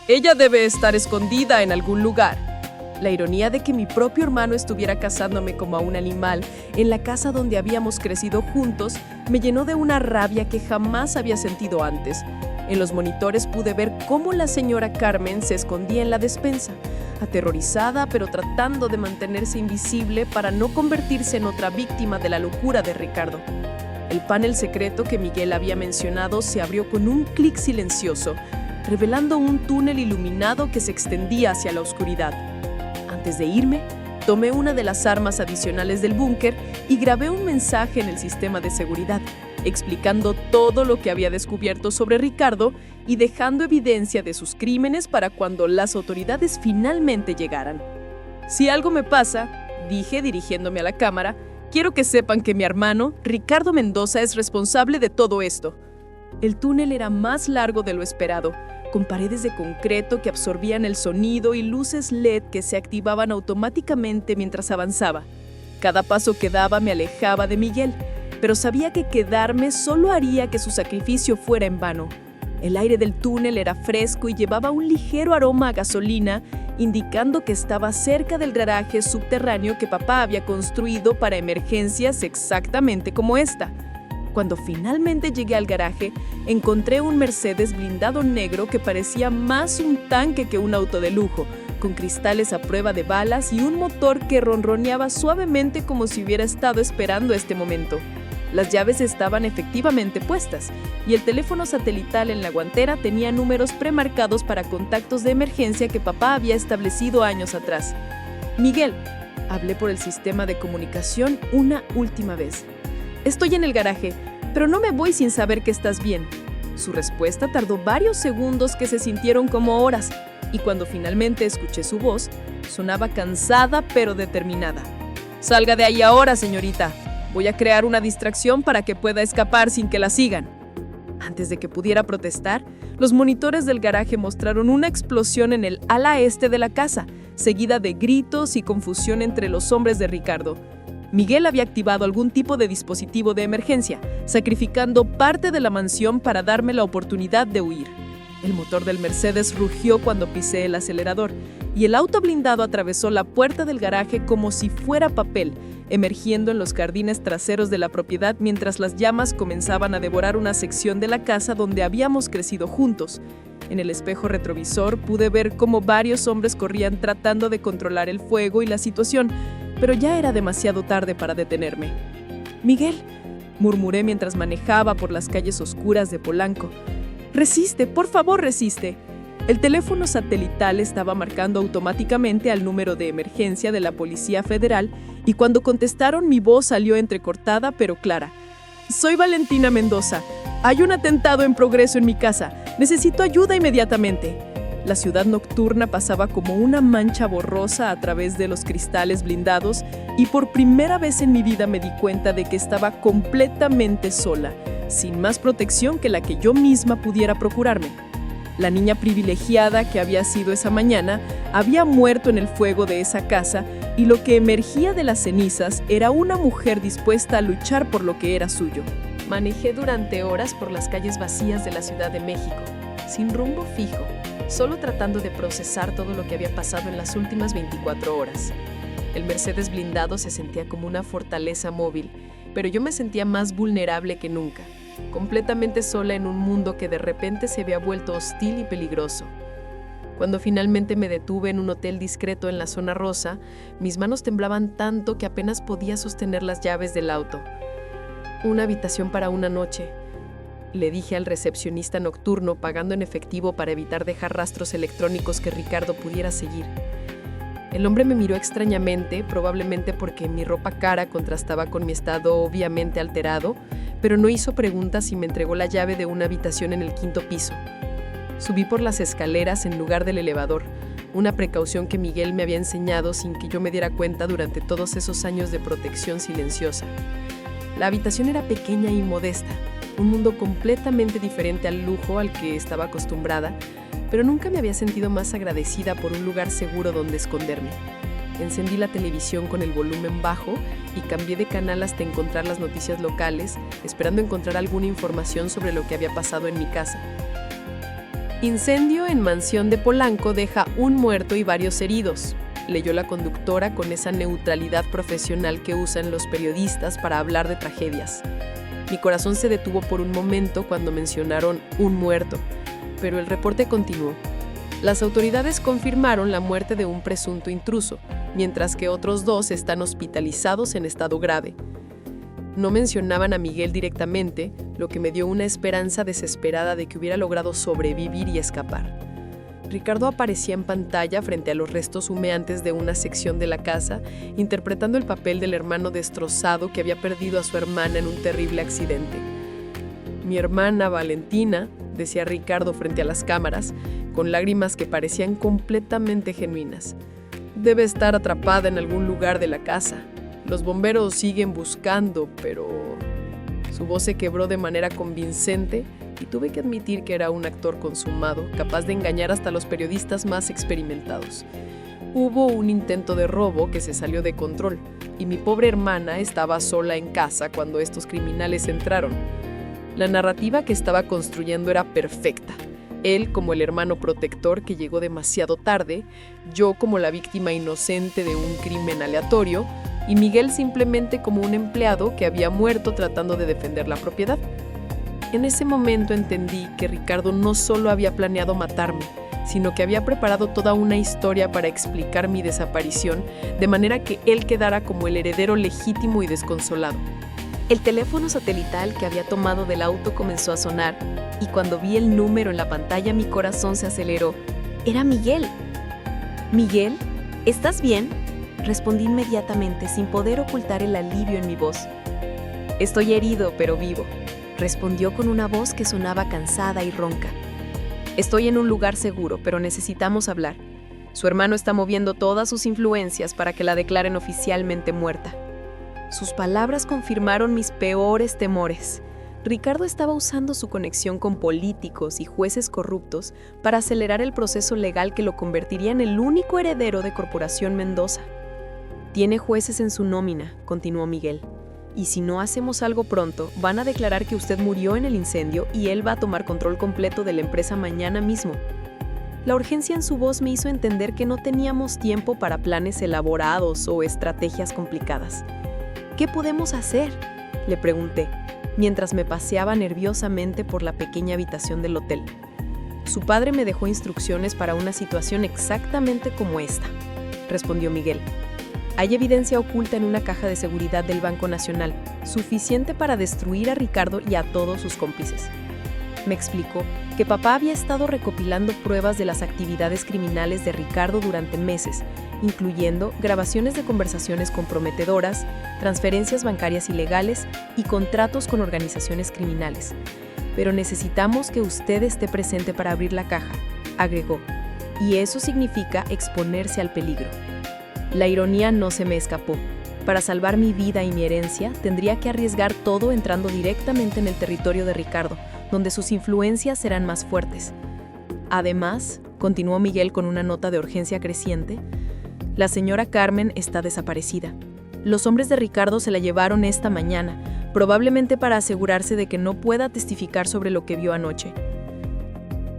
«Ella debe estar escondida en algún lugar». La ironía de que mi propio hermano estuviera cazándome como a un animal en la casa donde habíamos crecido juntos me llenó de una rabia que jamás había sentido antes. En los monitores pude ver cómo la señora Carmen se escondía en la despensa, aterrorizada pero tratando de mantenerse invisible para no convertirse en otra víctima de la locura de Ricardo. El panel secreto que Miguel había mencionado se abrió con un clic silencioso, revelando un túnel iluminado que se extendía hacia la oscuridad. Antes de irme, tomé una de las armas adicionales del búnker y grabé un mensaje en el sistema de seguridad, explicando todo lo que había descubierto sobre Ricardo y dejando evidencia de sus crímenes para cuando las autoridades finalmente llegaran. «Si algo me pasa», dije dirigiéndome a la cámara, «quiero que sepan que mi hermano, Ricardo Mendoza, es responsable de todo esto». El túnel era más largo de lo esperado, con paredes de concreto que absorbían el sonido y luces LED que se activaban automáticamente mientras avanzaba. Cada paso que daba me alejaba de Miguel, pero sabía que quedarme solo haría que su sacrificio fuera en vano. El aire del túnel era fresco y llevaba un ligero aroma a gasolina, indicando que estaba cerca del garaje subterráneo que papá había construido para emergencias exactamente como esta. Cuando finalmente llegué al garaje, encontré un Mercedes blindado negro que parecía más un tanque que un auto de lujo, con cristales a prueba de balas y un motor que ronroneaba suavemente como si hubiera estado esperando este momento. Las llaves estaban efectivamente puestas y el teléfono satelital en la guantera tenía números premarcados para contactos de emergencia que papá había establecido años atrás. «Miguel», hablé por el sistema de comunicación una última vez. «Estoy en el garaje, pero no me voy sin saber que estás bien». Su respuesta tardó varios segundos que se sintieron como horas, y cuando finalmente escuché su voz, sonaba cansada pero determinada. «Salga de ahí ahora, señorita. Voy a crear una distracción para que pueda escapar sin que la sigan». Antes de que pudiera protestar, los monitores del garaje mostraron una explosión en el ala este de la casa, seguida de gritos y confusión entre los hombres de Ricardo. Miguel había activado algún tipo de dispositivo de emergencia, sacrificando parte de la mansión para darme la oportunidad de huir. El motor del Mercedes rugió cuando pisé el acelerador, y el auto blindado atravesó la puerta del garaje como si fuera papel, emergiendo en los jardines traseros de la propiedad mientras las llamas comenzaban a devorar una sección de la casa donde habíamos crecido juntos. En el espejo retrovisor pude ver cómo varios hombres corrían tratando de controlar el fuego y la situación, pero ya era demasiado tarde para detenerme. «Miguel», murmuré mientras manejaba por las calles oscuras de Polanco. «Resiste, por favor, resiste». El teléfono satelital estaba marcando automáticamente al número de emergencia de la Policía Federal y cuando contestaron mi voz salió entrecortada pero clara. «Soy Valentina Mendoza. Hay un atentado en progreso en mi casa. Necesito ayuda inmediatamente». La ciudad nocturna pasaba como una mancha borrosa a través de los cristales blindados y por primera vez en mi vida me di cuenta de que estaba completamente sola, sin más protección que la que yo misma pudiera procurarme. La niña privilegiada que había sido esa mañana había muerto en el fuego de esa casa y lo que emergía de las cenizas era una mujer dispuesta a luchar por lo que era suyo. Manejé durante horas por las calles vacías de la Ciudad de México, sin rumbo fijo, solo tratando de procesar todo lo que había pasado en las últimas 24 horas. El Mercedes blindado se sentía como una fortaleza móvil, pero yo me sentía más vulnerable que nunca, completamente sola en un mundo que de repente se había vuelto hostil y peligroso. Cuando finalmente me detuve en un hotel discreto en la zona rosa, mis manos temblaban tanto que apenas podía sostener las llaves del auto. Una habitación para una noche, le dije al recepcionista nocturno, pagando en efectivo para evitar dejar rastros electrónicos que Ricardo pudiera seguir. El hombre me miró extrañamente, probablemente porque mi ropa cara contrastaba con mi estado obviamente alterado, pero no hizo preguntas y me entregó la llave de una habitación en el 5º piso. Subí por las escaleras en lugar del elevador, una precaución que Miguel me había enseñado sin que yo me diera cuenta durante todos esos años de protección silenciosa. La habitación era pequeña y modesta, un mundo completamente diferente al lujo al que estaba acostumbrada, pero nunca me había sentido más agradecida por un lugar seguro donde esconderme. Encendí la televisión con el volumen bajo y cambié de canal hasta encontrar las noticias locales, esperando encontrar alguna información sobre lo que había pasado en mi casa. Incendio en mansión de Polanco deja 1 muerto y varios heridos, leyó la conductora con esa neutralidad profesional que usan los periodistas para hablar de tragedias. Mi corazón se detuvo por un momento cuando mencionaron 1 muerto, pero el reporte continuó. Las autoridades confirmaron la muerte de un presunto intruso, mientras que otros 2 están hospitalizados en estado grave. No mencionaban a Miguel directamente, lo que me dio una esperanza desesperada de que hubiera logrado sobrevivir y escapar. Ricardo aparecía en pantalla frente a los restos humeantes de una sección de la casa, interpretando el papel del hermano destrozado que había perdido a su hermana en un terrible accidente. Mi hermana Valentina, decía Ricardo frente a las cámaras, con lágrimas que parecían completamente genuinas. Debe estar atrapada en algún lugar de la casa. Los bomberos siguen buscando, pero... Su voz se quebró de manera convincente y tuve que admitir que era un actor consumado, capaz de engañar hasta a los periodistas más experimentados. Hubo un intento de robo que se salió de control y mi pobre hermana estaba sola en casa cuando estos criminales entraron. La narrativa que estaba construyendo era perfecta. Él como el hermano protector que llegó demasiado tarde, yo como la víctima inocente de un crimen aleatorio y Miguel simplemente como un empleado que había muerto tratando de defender la propiedad. En ese momento entendí que Ricardo no solo había planeado matarme, sino que había preparado toda una historia para explicar mi desaparición, de manera que él quedara como el heredero legítimo y desconsolado. El teléfono satelital que había tomado del auto comenzó a sonar, y cuando vi el número en la pantalla mi corazón se aceleró. Era Miguel. «¿Miguel? ¿Estás bien?», respondí inmediatamente sin poder ocultar el alivio en mi voz. «Estoy herido, pero vivo», respondió con una voz que sonaba cansada y ronca. «Estoy en un lugar seguro, pero necesitamos hablar. Su hermano está moviendo todas sus influencias para que la declaren oficialmente muerta». Sus palabras confirmaron mis peores temores. Ricardo estaba usando su conexión con políticos y jueces corruptos para acelerar el proceso legal que lo convertiría en el único heredero de Corporación Mendoza. «Tiene jueces en su nómina», continuó Miguel. «Y si no hacemos algo pronto, van a declarar que usted murió en el incendio y él va a tomar control completo de la empresa mañana mismo». La urgencia en su voz me hizo entender que no teníamos tiempo para planes elaborados o estrategias complicadas. «¿Qué podemos hacer?», le pregunté, mientras me paseaba nerviosamente por la pequeña habitación del hotel. «Su padre me dejó instrucciones para una situación exactamente como esta», respondió Miguel. «Hay evidencia oculta en una caja de seguridad del Banco Nacional, suficiente para destruir a Ricardo y a todos sus cómplices». Me explicó que papá había estado recopilando pruebas de las actividades criminales de Ricardo durante meses, incluyendo grabaciones de conversaciones comprometedoras, transferencias bancarias ilegales y contratos con organizaciones criminales. «Pero necesitamos que usted esté presente para abrir la caja», agregó, «y eso significa exponerse al peligro». La ironía no se me escapó. Para salvar mi vida y mi herencia, tendría que arriesgar todo entrando directamente en el territorio de Ricardo, donde sus influencias serán más fuertes. Además, continuó Miguel con una nota de urgencia creciente, la señora Carmen está desaparecida. Los hombres de Ricardo se la llevaron esta mañana, probablemente para asegurarse de que no pueda testificar sobre lo que vio anoche.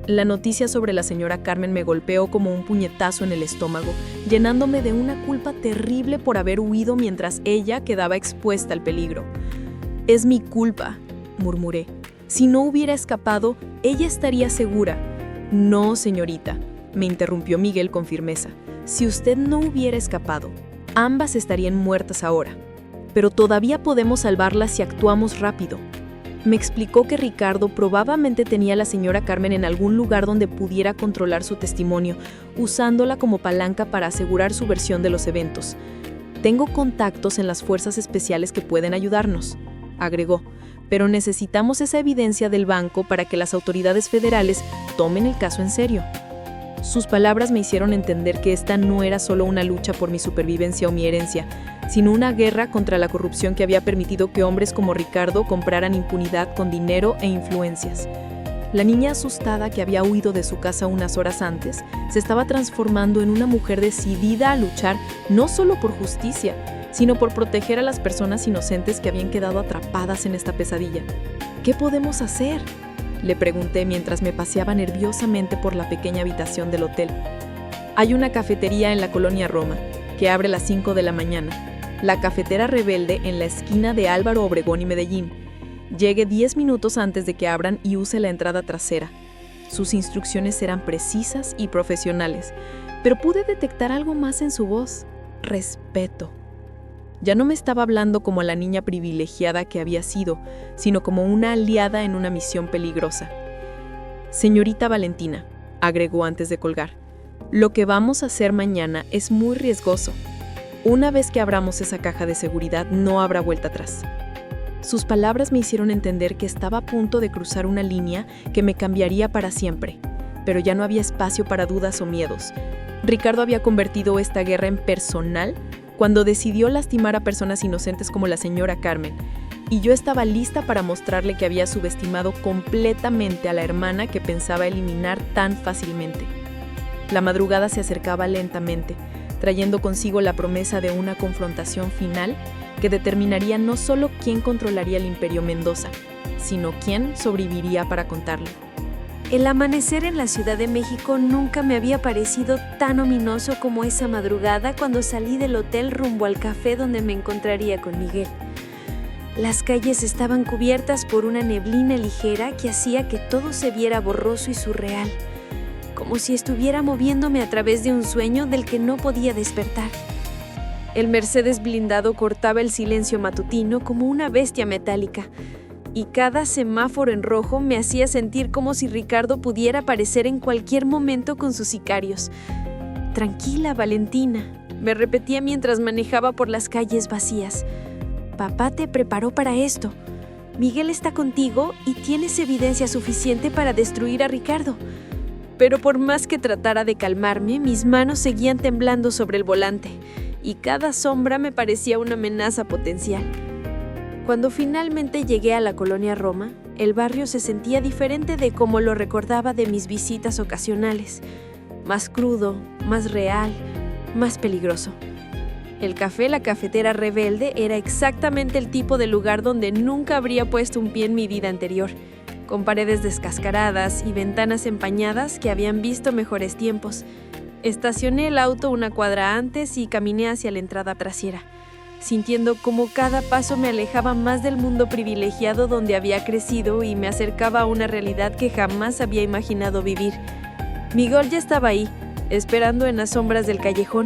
La noticia sobre la señora Carmen me golpeó como un puñetazo en el estómago, llenándome de una culpa terrible por haber huido mientras ella quedaba expuesta al peligro. «Es mi culpa», murmuré. «Si no hubiera escapado, ella estaría segura». «No, señorita», me interrumpió Miguel con firmeza. «Si usted no hubiera escapado, ambas estarían muertas ahora». pero todavía podemos salvarla si actuamos rápido. Me explicó que Ricardo probablemente tenía a la señora Carmen en algún lugar donde pudiera controlar su testimonio, usándola como palanca para asegurar su versión de los eventos. Tengo contactos en las fuerzas especiales que pueden ayudarnos, agregó, pero necesitamos esa evidencia del banco para que las autoridades federales tomen el caso en serio. Sus palabras me hicieron entender que esta no era solo una lucha por mi supervivencia o mi herencia, sino una guerra contra la corrupción que había permitido que hombres como Ricardo compraran impunidad con dinero e influencias. La niña asustada que había huido de su casa unas horas antes se estaba transformando en una mujer decidida a luchar no solo por justicia, sino por proteger a las personas inocentes que habían quedado atrapadas en esta pesadilla. ¿Qué podemos hacer?, le pregunté mientras me paseaba nerviosamente por la pequeña habitación del hotel. Hay una cafetería en la colonia Roma, que abre a las 5 de la mañana. La Cafetera Rebelde en la esquina de Álvaro Obregón y Medellín. Llegue 10 minutos antes de que abran y use la entrada trasera. Sus instrucciones eran precisas y profesionales, pero pude detectar algo más en su voz: respeto. Ya no me estaba hablando como la niña privilegiada que había sido, sino como una aliada en una misión peligrosa. Señorita Valentina, agregó antes de colgar, lo que vamos a hacer mañana es muy riesgoso. Una vez que abramos esa caja de seguridad, no habrá vuelta atrás. Sus palabras me hicieron entender que estaba a punto de cruzar una línea que me cambiaría para siempre, pero ya no había espacio para dudas o miedos. Ricardo había convertido esta guerra en personal cuando decidió lastimar a personas inocentes como la señora Carmen, y yo estaba lista para mostrarle que había subestimado completamente a la hermana que pensaba eliminar tan fácilmente. La madrugada se acercaba lentamente, trayendo consigo la promesa de una confrontación final que determinaría no solo quién controlaría el Imperio Mendoza, sino quién sobreviviría para contarlo. El amanecer en la Ciudad de México nunca me había parecido tan ominoso como esa madrugada cuando salí del hotel rumbo al café donde me encontraría con Miguel. Las calles estaban cubiertas por una neblina ligera que hacía que todo se viera borroso y surreal, como si estuviera moviéndome a través de un sueño del que no podía despertar. El Mercedes blindado cortaba el silencio matutino como una bestia metálica, y cada semáforo en rojo me hacía sentir como si Ricardo pudiera aparecer en cualquier momento con sus sicarios. «Tranquila, Valentina», me repetía mientras manejaba por las calles vacías. «Papá te preparó para esto. Miguel está contigo y tienes evidencia suficiente para destruir a Ricardo». Pero por más que tratara de calmarme, mis manos seguían temblando sobre el volante, y cada sombra me parecía una amenaza potencial. Cuando finalmente llegué a la colonia Roma, el barrio se sentía diferente de como lo recordaba de mis visitas ocasionales. Más crudo, más real, más peligroso. El café La Cafetera Rebelde era exactamente el tipo de lugar donde nunca habría puesto un pie en mi vida anterior, con paredes descascaradas y ventanas empañadas que habían visto mejores tiempos. Estacioné el auto una cuadra antes y caminé hacia la entrada trasera, sintiendo como cada paso me alejaba más del mundo privilegiado donde había crecido y me acercaba a una realidad que jamás había imaginado vivir. Miguel ya estaba ahí, esperando en las sombras del callejón,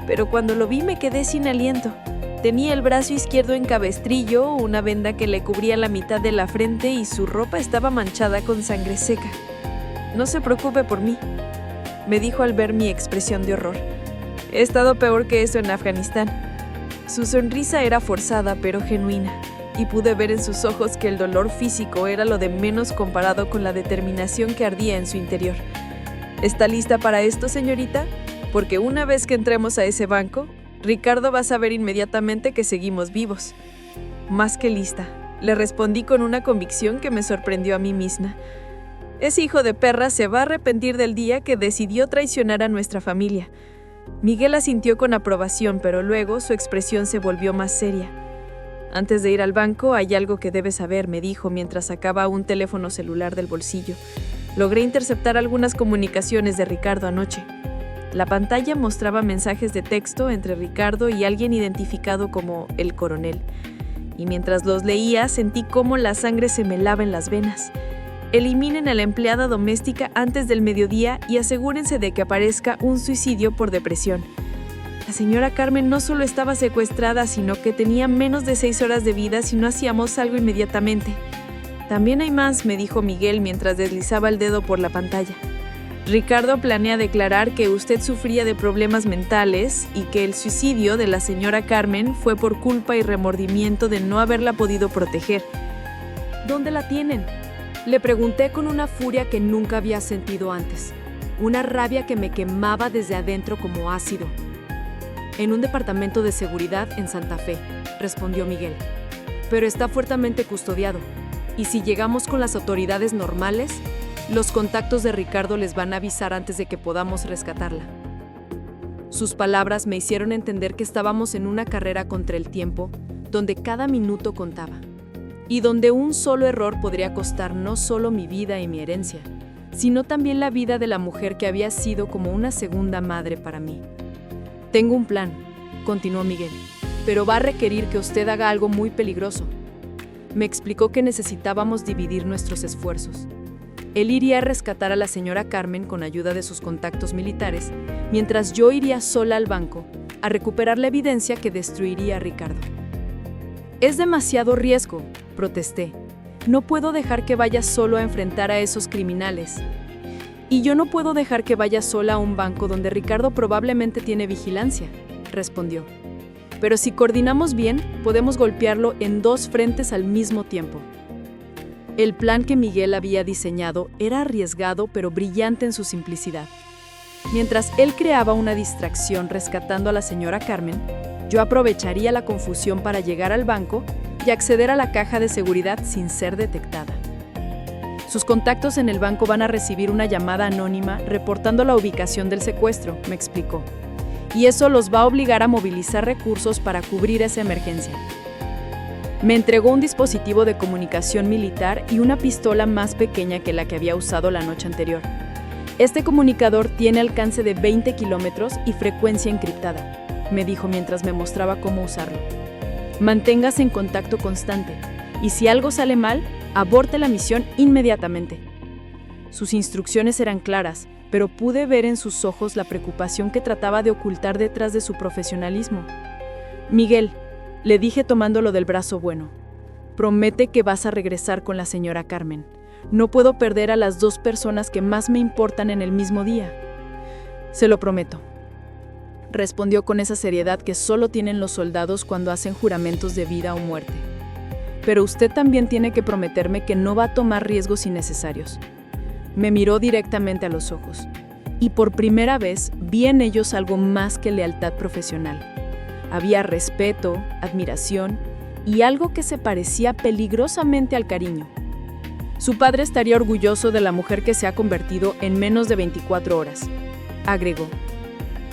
pero cuando lo vi me quedé sin aliento. Tenía el brazo izquierdo en cabestrillo, una venda que le cubría la mitad de la frente y su ropa estaba manchada con sangre seca. «No se preocupe por mí», me dijo al ver mi expresión de horror. «He estado peor que eso en Afganistán». Su sonrisa era forzada pero genuina, y pude ver en sus ojos que el dolor físico era lo de menos comparado con la determinación que ardía en su interior. «¿Está lista para esto, señorita? Porque una vez que entremos a ese banco, Ricardo va a saber inmediatamente que seguimos vivos». «Más que lista», le respondí con una convicción que me sorprendió a mí misma. «Ese hijo de perra se va a arrepentir del día que decidió traicionar a nuestra familia». Miguel asintió con aprobación, pero luego su expresión se volvió más seria. «Antes de ir al banco hay algo que debes saber», me dijo mientras sacaba un teléfono celular del bolsillo. Logré interceptar algunas comunicaciones de Ricardo anoche. La pantalla mostraba mensajes de texto entre Ricardo y alguien identificado como el coronel. Y mientras los leía, sentí cómo la sangre se me helaba en las venas. Eliminen a la empleada doméstica antes del mediodía y asegúrense de que aparezca un suicidio por depresión. La señora Carmen no solo estaba secuestrada, sino que tenía menos de 6 horas de vida si no hacíamos algo inmediatamente. También hay más, me dijo Miguel mientras deslizaba el dedo por la pantalla. Ricardo planea declarar que usted sufría de problemas mentales y que el suicidio de la señora Carmen fue por culpa y remordimiento de no haberla podido proteger. ¿Dónde la tienen? Le pregunté con una furia que nunca había sentido antes. Una rabia que me quemaba desde adentro como ácido. En un departamento de seguridad en Santa Fe, respondió Miguel. Pero está fuertemente custodiado. Y si llegamos con las autoridades normales, los contactos de Ricardo les van a avisar antes de que podamos rescatarla. Sus palabras me hicieron entender que estábamos en una carrera contra el tiempo, donde cada minuto contaba. Y donde un solo error podría costar no solo mi vida y mi herencia, sino también la vida de la mujer que había sido como una segunda madre para mí. Tengo un plan, continuó Miguel, pero va a requerir que usted haga algo muy peligroso. Me explicó que necesitábamos dividir nuestros esfuerzos. Él iría a rescatar a la señora Carmen con ayuda de sus contactos militares, mientras yo iría sola al banco a recuperar la evidencia que destruiría a Ricardo. Es demasiado riesgo, protesté. No puedo dejar que vaya solo a enfrentar a esos criminales. Y yo no puedo dejar que vaya sola a un banco donde Ricardo probablemente tiene vigilancia, respondió. Pero si coordinamos bien, podemos golpearlo en 2 frentes al mismo tiempo. El plan que Miguel había diseñado era arriesgado pero brillante en su simplicidad. Mientras él creaba una distracción rescatando a la señora Carmen, yo aprovecharía la confusión para llegar al banco y acceder a la caja de seguridad sin ser detectada. Sus contactos en el banco van a recibir una llamada anónima reportando la ubicación del secuestro, me explicó. Y eso los va a obligar a movilizar recursos para cubrir esa emergencia. Me entregó un dispositivo de comunicación militar y una pistola más pequeña que la que había usado la noche anterior. Este comunicador tiene alcance de 20 kilómetros y frecuencia encriptada, me dijo mientras me mostraba cómo usarlo. Manténgase en contacto constante y si algo sale mal, aborte la misión inmediatamente. Sus instrucciones eran claras, pero pude ver en sus ojos la preocupación que trataba de ocultar detrás de su profesionalismo. Miguel, le dije tomándolo del brazo bueno, promete que vas a regresar con la señora Carmen. No puedo perder a las 2 personas que más me importan en el mismo día. Se lo prometo, respondió con esa seriedad que solo tienen los soldados cuando hacen juramentos de vida o muerte. Pero usted también tiene que prometerme que no va a tomar riesgos innecesarios. Me miró directamente a los ojos, y por primera vez vi en ellos algo más que lealtad profesional. Había respeto, admiración y algo que se parecía peligrosamente al cariño. Su padre estaría orgulloso de la mujer que se ha convertido en menos de 24 horas, agregó.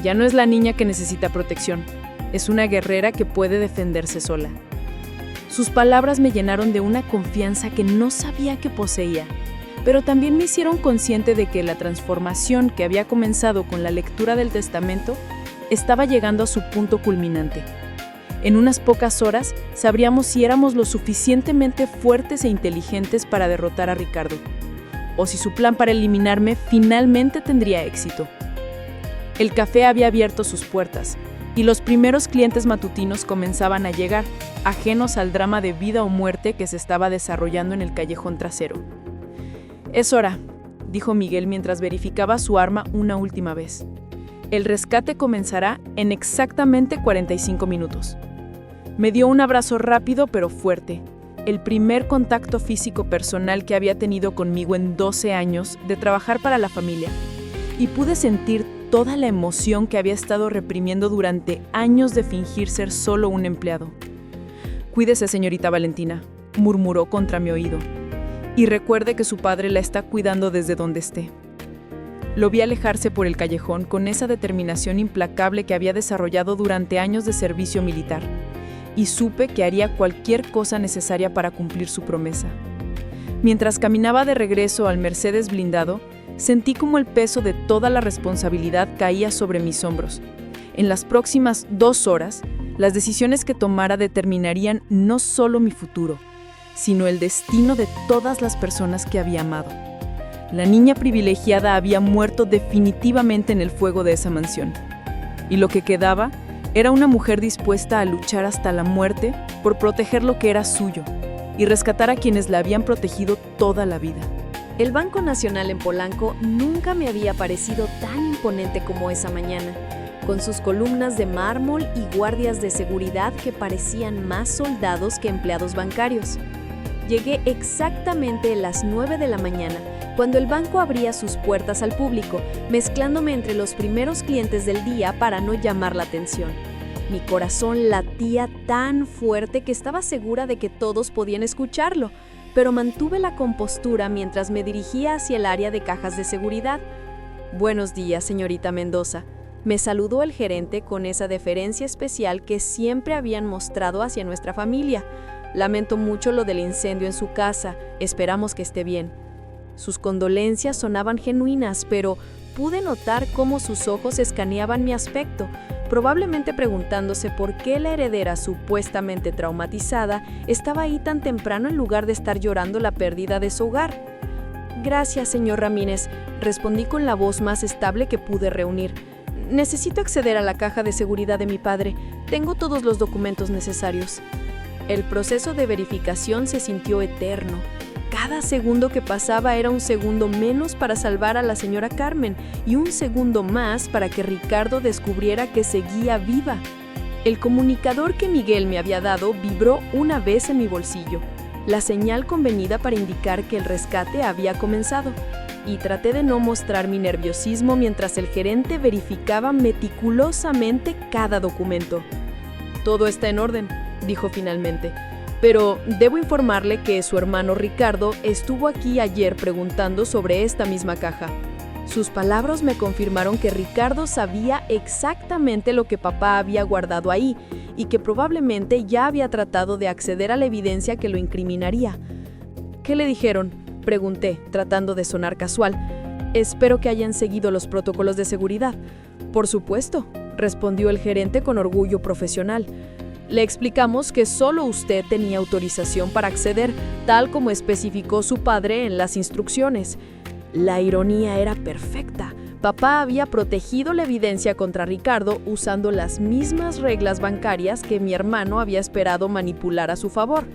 Ya no es la niña que necesita protección, es una guerrera que puede defenderse sola. Sus palabras me llenaron de una confianza que no sabía que poseía, pero también me hicieron consciente de que la transformación que había comenzado con la lectura del testamento estaba llegando a su punto culminante. En unas pocas horas sabríamos si éramos lo suficientemente fuertes e inteligentes para derrotar a Ricardo, o si su plan para eliminarme finalmente tendría éxito. El café había abierto sus puertas, y los primeros clientes matutinos comenzaban a llegar, ajenos al drama de vida o muerte que se estaba desarrollando en el callejón trasero. Es hora, dijo Miguel mientras verificaba su arma una última vez. El rescate comenzará en exactamente 45 minutos. Me dio un abrazo rápido pero fuerte, el primer contacto físico personal que había tenido conmigo en 12 años de trabajar para la familia, y pude sentir toda la emoción que había estado reprimiendo durante años de fingir ser solo un empleado. Cuídese, señorita Valentina, murmuró contra mi oído, y recuerde que su padre la está cuidando desde donde esté. Lo vi alejarse por el callejón con esa determinación implacable que había desarrollado durante años de servicio militar, y supe que haría cualquier cosa necesaria para cumplir su promesa. Mientras caminaba de regreso al Mercedes blindado, sentí como el peso de toda la responsabilidad caía sobre mis hombros. En las próximas 2 horas, las decisiones que tomara determinarían no solo mi futuro, sino el destino de todas las personas que había amado. La niña privilegiada había muerto definitivamente en el fuego de esa mansión. y lo que quedaba era una mujer dispuesta a luchar hasta la muerte por proteger lo que era suyo y rescatar a quienes la habían protegido toda la vida. El Banco Nacional en Polanco nunca me había parecido tan imponente como esa mañana, con sus columnas de mármol y guardias de seguridad que parecían más soldados que empleados bancarios. Llegué exactamente a las 9 de la mañana, cuando el banco abría sus puertas al público, mezclándome entre los primeros clientes del día para no llamar la atención. Mi corazón latía tan fuerte que estaba segura de que todos podían escucharlo, pero mantuve la compostura mientras me dirigía hacia el área de cajas de seguridad. «Buenos días, señorita Mendoza», me saludó el gerente con esa deferencia especial que siempre habían mostrado hacia nuestra familia. «Lamento mucho lo del incendio en su casa, esperamos que esté bien». Sus condolencias sonaban genuinas, pero pude notar cómo sus ojos escaneaban mi aspecto, probablemente preguntándose por qué la heredera supuestamente traumatizada estaba ahí tan temprano en lugar de estar llorando la pérdida de su hogar. «Gracias, señor Ramírez», respondí con la voz más estable que pude reunir. «Necesito acceder a la caja de seguridad de mi padre. Tengo todos los documentos necesarios». El proceso de verificación se sintió eterno. Cada segundo que pasaba era un segundo menos para salvar a la señora Carmen y un segundo más para que Ricardo descubriera que seguía viva. El comunicador que Miguel me había dado vibró una vez en mi bolsillo, la señal convenida para indicar que el rescate había comenzado, y traté de no mostrar mi nerviosismo mientras el gerente verificaba meticulosamente cada documento. «Todo está en orden», dijo finalmente. «Pero debo informarle que su hermano Ricardo estuvo aquí ayer preguntando sobre esta misma caja». Sus palabras me confirmaron que Ricardo sabía exactamente lo que papá había guardado ahí y que probablemente ya había tratado de acceder a la evidencia que lo incriminaría. «¿Qué le dijeron?», pregunté, tratando de sonar casual. «Espero que hayan seguido los protocolos de seguridad». «Por supuesto», respondió el gerente con orgullo profesional. «Le explicamos que solo usted tenía autorización para acceder, tal como especificó su padre en las instrucciones». La ironía era perfecta. Papá había protegido la evidencia contra Ricardo usando las mismas reglas bancarias que mi hermano había esperado manipular a su favor.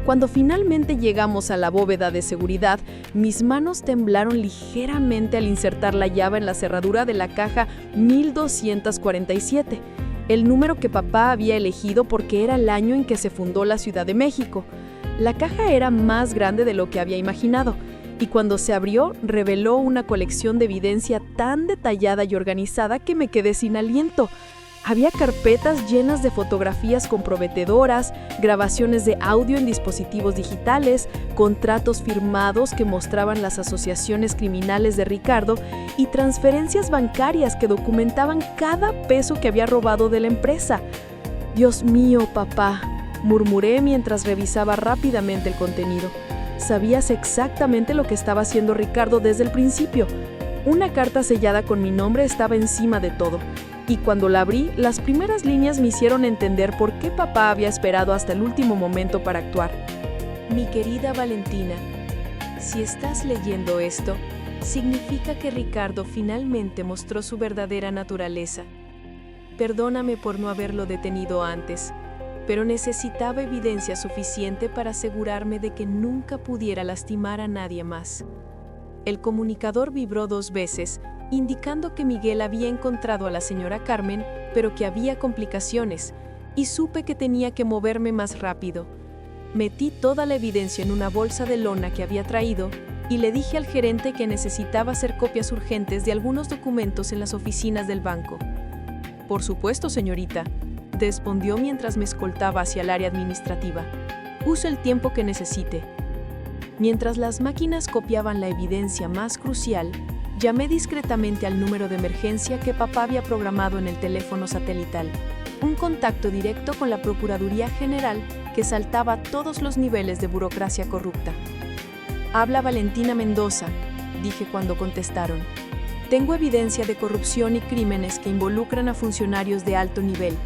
Cuando finalmente llegamos a la bóveda de seguridad, mis manos temblaron ligeramente al insertar la llave en la cerradura de la caja 1247. El número que papá había elegido porque era el año en que se fundó la Ciudad de México. La caja era más grande de lo que había imaginado, y cuando se abrió, reveló una colección de evidencia tan detallada y organizada que me quedé sin aliento. Había carpetas llenas de fotografías comprometedoras, grabaciones de audio en dispositivos digitales, contratos firmados que mostraban las asociaciones criminales de Ricardo y transferencias bancarias que documentaban cada peso que había robado de la empresa. «Dios mío, papá», murmuré mientras revisaba rápidamente el contenido. «Sabías exactamente lo que estaba haciendo Ricardo desde el principio». Una carta sellada con mi nombre estaba encima de todo, y cuando la abrí, las primeras líneas me hicieron entender por qué papá había esperado hasta el último momento para actuar. «Mi querida Valentina, si estás leyendo esto, significa que Ricardo finalmente mostró su verdadera naturaleza. Perdóname por no haberlo detenido antes, pero necesitaba evidencia suficiente para asegurarme de que nunca pudiera lastimar a nadie más». El comunicador vibró 2 veces, indicando que Miguel había encontrado a la señora Carmen, pero que había complicaciones, y supe que tenía que moverme más rápido. Metí toda la evidencia en una bolsa de lona que había traído y le dije al gerente que necesitaba hacer copias urgentes de algunos documentos en las oficinas del banco. «Por supuesto, señorita», respondió mientras me escoltaba hacia el área administrativa. «Uso el tiempo que necesite». Mientras las máquinas copiaban la evidencia más crucial, llamé discretamente al número de emergencia que papá había programado en el teléfono satelital, un contacto directo con la Procuraduría General que saltaba a todos los niveles de burocracia corrupta. «Habla Valentina Mendoza», dije cuando contestaron. «Tengo evidencia de corrupción y crímenes que involucran a funcionarios de alto nivel.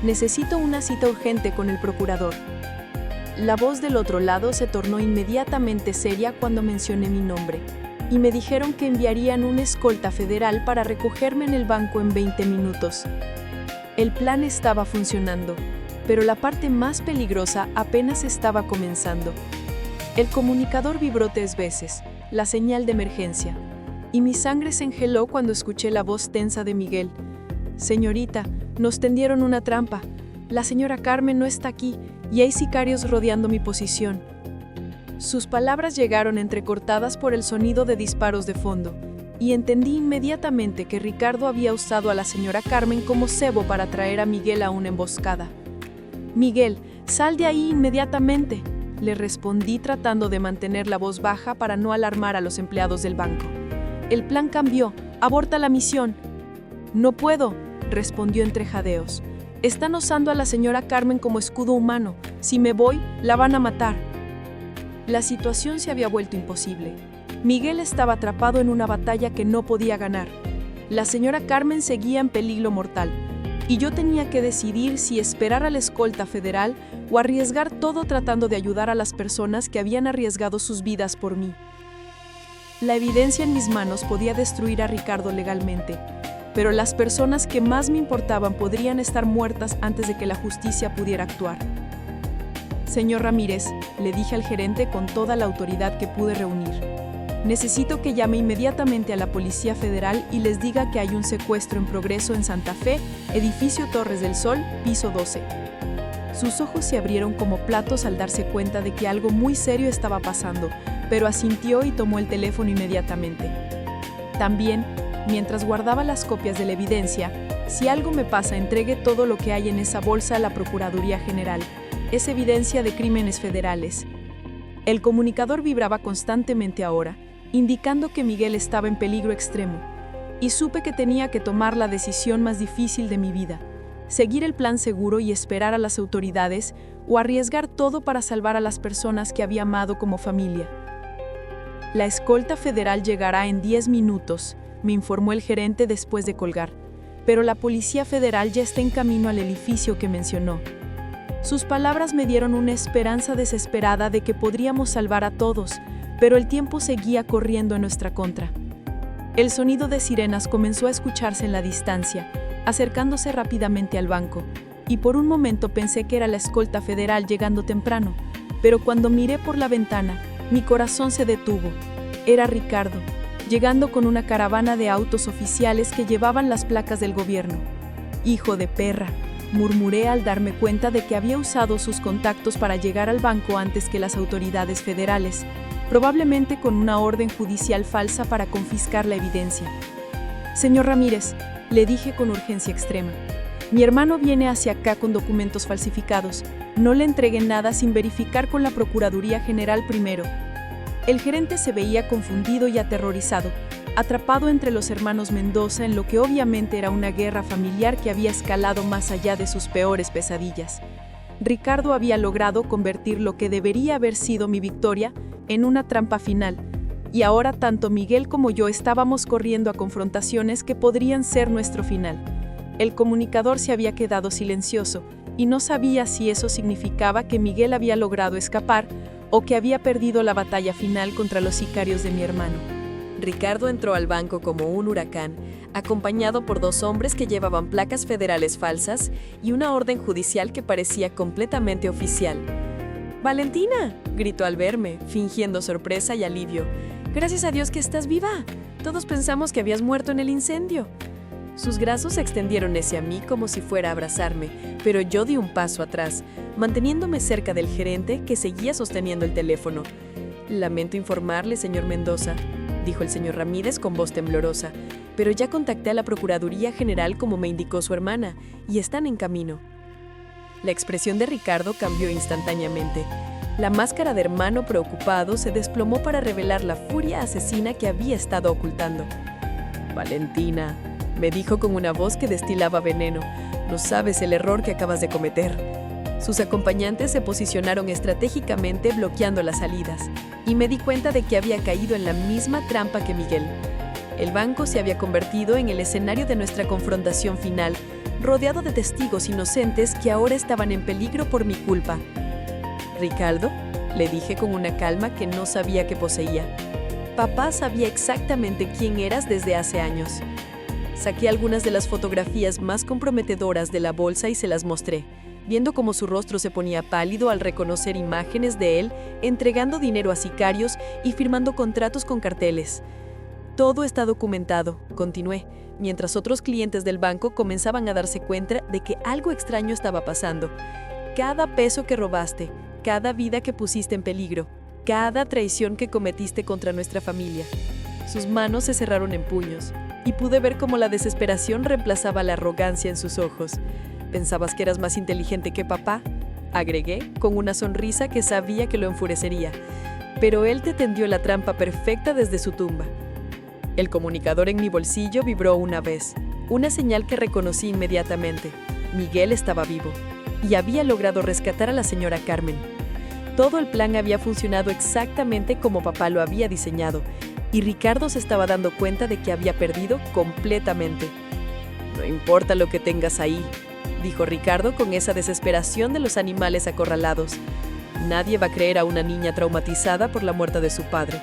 Necesito una cita urgente con el procurador». La voz del otro lado se tornó inmediatamente seria cuando mencioné mi nombre, y me dijeron que enviarían una escolta federal para recogerme en el banco en 20 minutos. El plan estaba funcionando, pero la parte más peligrosa apenas estaba comenzando. El comunicador vibró 3 veces, la señal de emergencia, y mi sangre se engeló cuando escuché la voz tensa de Miguel. «Señorita, nos tendieron una trampa. La señora Carmen no está aquí y hay sicarios rodeando mi posición». Sus palabras llegaron entrecortadas por el sonido de disparos de fondo, y entendí inmediatamente que Ricardo había usado a la señora Carmen como cebo para traer a Miguel a una emboscada. «Miguel, sal de ahí inmediatamente», le respondí tratando de mantener la voz baja para no alarmar a los empleados del banco. «El plan cambió, aborta la misión». «No puedo», respondió entre jadeos. «Están usando a la señora Carmen como escudo humano. Si me voy, la van a matar». La situación se había vuelto imposible. Miguel estaba atrapado en una batalla que no podía ganar. La señora Carmen seguía en peligro mortal, y yo tenía que decidir si esperar a la escolta federal o arriesgar todo tratando de ayudar a las personas que habían arriesgado sus vidas por mí. La evidencia en mis manos podía destruir a Ricardo legalmente, pero las personas que más me importaban podrían estar muertas antes de que la justicia pudiera actuar. «Señor Ramírez», le dije al gerente con toda la autoridad que pude reunir, «necesito que llame inmediatamente a la Policía Federal y les diga que hay un secuestro en progreso en Santa Fe, edificio Torres del Sol, piso 12». Sus ojos se abrieron como platos al darse cuenta de que algo muy serio estaba pasando, pero asintió y tomó el teléfono inmediatamente. También, mientras guardaba las copias de la evidencia, «Si algo me pasa, entregue todo lo que hay en esa bolsa a la Procuraduría General. Es evidencia de crímenes federales». El comunicador vibraba constantemente ahora, indicando que Miguel estaba en peligro extremo, y supe que tenía que tomar la decisión más difícil de mi vida: seguir el plan seguro y esperar a las autoridades, o arriesgar todo para salvar a las personas que había amado como familia. «La escolta federal llegará en 10 minutos», me informó el gerente después de colgar, «pero la Policía Federal ya está en camino al edificio que mencionó». Sus palabras me dieron una esperanza desesperada de que podríamos salvar a todos, pero el tiempo seguía corriendo en nuestra contra. El sonido de sirenas comenzó a escucharse en la distancia, acercándose rápidamente al banco, y por un momento pensé que era la escolta federal llegando temprano, pero cuando miré por la ventana, mi corazón se detuvo. Era Ricardo, llegando con una caravana de autos oficiales que llevaban las placas del gobierno. «Hijo de perra», murmuré al darme cuenta de que había usado sus contactos para llegar al banco antes que las autoridades federales, probablemente con una orden judicial falsa para confiscar la evidencia. «Señor Ramírez», le dije con urgencia extrema, «mi hermano viene hacia acá con documentos falsificados. No le entreguen nada sin verificar con la Procuraduría General primero». El gerente se veía confundido y aterrorizado, atrapado entre los hermanos Mendoza en lo que obviamente era una guerra familiar que había escalado más allá de sus peores pesadillas. Ricardo había logrado convertir lo que debería haber sido mi victoria en una trampa final, y ahora tanto Miguel como yo estábamos corriendo a confrontaciones que podrían ser nuestro final. El comunicador se había quedado silencioso, y no sabía si eso significaba que Miguel había logrado escapar o que había perdido la batalla final contra los sicarios de mi hermano. Ricardo entró al banco como un huracán, acompañado por 2 hombres que llevaban placas federales falsas y una orden judicial que parecía completamente oficial. «¡Valentina!», gritó al verme, fingiendo sorpresa y alivio. «Gracias a Dios que estás viva. Todos pensamos que habías muerto en el incendio». Sus brazos se extendieron hacia mí como si fuera a abrazarme, pero yo di un paso atrás, manteniéndome cerca del gerente que seguía sosteniendo el teléfono. «Lamento informarle, señor Mendoza», dijo el señor Ramírez con voz temblorosa, «pero ya contacté a la Procuraduría General como me indicó su hermana, y están en camino». La expresión de Ricardo cambió instantáneamente. La máscara de hermano preocupado se desplomó para revelar la furia asesina que había estado ocultando. «Valentina», me dijo con una voz que destilaba veneno, «no sabes el error que acabas de cometer». Sus acompañantes se posicionaron estratégicamente bloqueando las salidas, y me di cuenta de que había caído en la misma trampa que Miguel. El banco se había convertido en el escenario de nuestra confrontación final, rodeado de testigos inocentes que ahora estaban en peligro por mi culpa. «Ricardo», le dije con una calma que no sabía que poseía, «papá sabía exactamente quién eras desde hace años». Saqué algunas de las fotografías más comprometedoras de la bolsa y se las mostré, viendo cómo su rostro se ponía pálido al reconocer imágenes de él entregando dinero a sicarios y firmando contratos con carteles. Todo está documentado, continué, mientras otros clientes del banco comenzaban a darse cuenta de que algo extraño estaba pasando. Cada peso que robaste, cada vida que pusiste en peligro, cada traición que cometiste contra nuestra familia. Sus manos se cerraron en puños, y pude ver cómo la desesperación reemplazaba la arrogancia en sus ojos. ¿Pensabas que eras más inteligente que papá?, agregué, con una sonrisa que sabía que lo enfurecería. Pero él te tendió la trampa perfecta desde su tumba. El comunicador en mi bolsillo vibró una vez, una señal que reconocí inmediatamente. Miguel estaba vivo, y había logrado rescatar a la señora Carmen. Todo el plan había funcionado exactamente como papá lo había diseñado, y Ricardo se estaba dando cuenta de que había perdido completamente. «No importa lo que tengas ahí», dijo Ricardo con esa desesperación de los animales acorralados. «Nadie va a creer a una niña traumatizada por la muerte de su padre».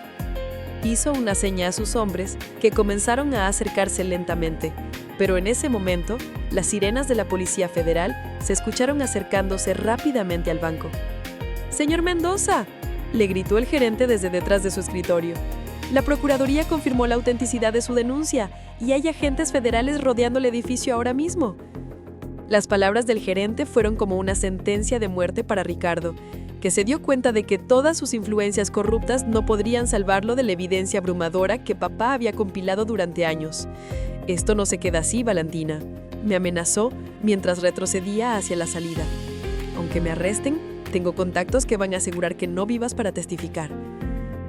Hizo una seña a sus hombres, que comenzaron a acercarse lentamente, pero en ese momento, las sirenas de la Policía Federal se escucharon acercándose rápidamente al banco. «¡Señor Mendoza!», le gritó el gerente desde detrás de su escritorio. La Procuraduría confirmó la autenticidad de su denuncia y hay agentes federales rodeando el edificio ahora mismo. Las palabras del gerente fueron como una sentencia de muerte para Ricardo, que se dio cuenta de que todas sus influencias corruptas no podrían salvarlo de la evidencia abrumadora que papá había compilado durante años. «Esto no se queda así, Valentina», me amenazó mientras retrocedía hacia la salida. «Aunque me arresten, tengo contactos que van a asegurar que no vivas para testificar».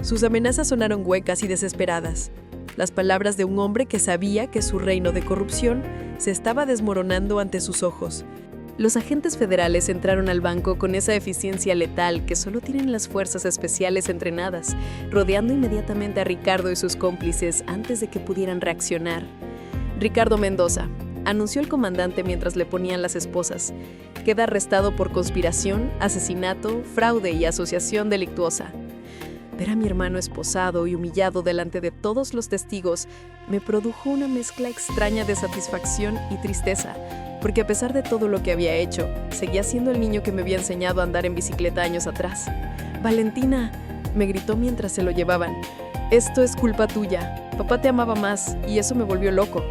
Sus amenazas sonaron huecas y desesperadas. Las palabras de un hombre que sabía que su reino de corrupción se estaba desmoronando ante sus ojos. Los agentes federales entraron al banco con esa eficiencia letal que solo tienen las fuerzas especiales entrenadas, rodeando inmediatamente a Ricardo y sus cómplices antes de que pudieran reaccionar. «Ricardo Mendoza», anunció el comandante mientras le ponían las esposas, «queda arrestado por conspiración, asesinato, fraude y asociación delictuosa». Ver a mi hermano esposado y humillado delante de todos los testigos me produjo una mezcla extraña de satisfacción y tristeza, porque a pesar de todo lo que había hecho, seguía siendo el niño que me había enseñado a andar en bicicleta años atrás. «Valentina», me gritó mientras se lo llevaban, «esto es culpa tuya. Papá te amaba más y eso me volvió loco».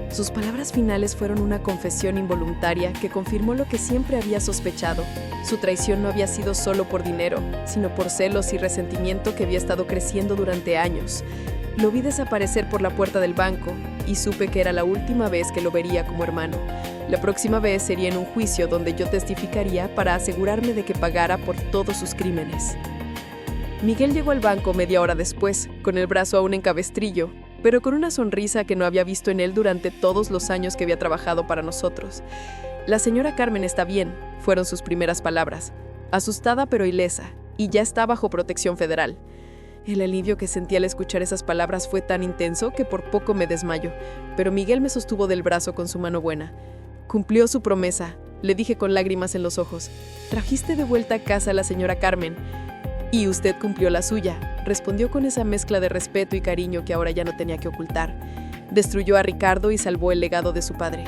Sus palabras finales fueron una confesión involuntaria que confirmó lo que siempre había sospechado. Su traición no había sido solo por dinero, sino por celos y resentimiento que había estado creciendo durante años. Lo vi desaparecer por la puerta del banco y supe que era la última vez que lo vería como hermano. La próxima vez sería en un juicio donde yo testificaría para asegurarme de que pagara por todos sus crímenes. Miguel llegó al banco media hora después, con el brazo aún en cabestrillo, pero con una sonrisa que no había visto en él durante todos los años que había trabajado para nosotros. «La señora Carmen está bien», fueron sus primeras palabras, asustada pero ilesa, y ya está bajo protección federal. El alivio que sentí al escuchar esas palabras fue tan intenso que por poco me desmayo, pero Miguel me sostuvo del brazo con su mano buena. «Cumplió su promesa», le dije con lágrimas en los ojos. «Trajiste de vuelta a casa a la señora Carmen». «Y usted cumplió la suya», respondió con esa mezcla de respeto y cariño que ahora ya no tenía que ocultar. Destruyó a Ricardo y salvó el legado de su padre.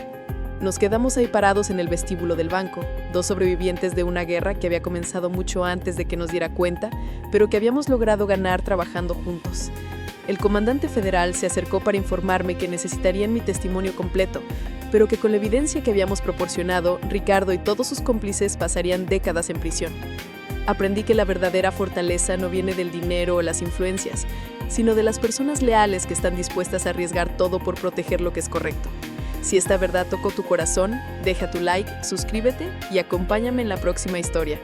Nos quedamos ahí parados en el vestíbulo del banco, dos sobrevivientes de una guerra que había comenzado mucho antes de que nos diera cuenta, pero que habíamos logrado ganar trabajando juntos. El comandante federal se acercó para informarme que necesitarían mi testimonio completo, pero que con la evidencia que habíamos proporcionado, Ricardo y todos sus cómplices pasarían décadas en prisión. Aprendí que la verdadera fortaleza no viene del dinero o las influencias, sino de las personas leales que están dispuestas a arriesgar todo por proteger lo que es correcto. Si esta verdad tocó tu corazón, deja tu like, suscríbete y acompáñame en la próxima historia.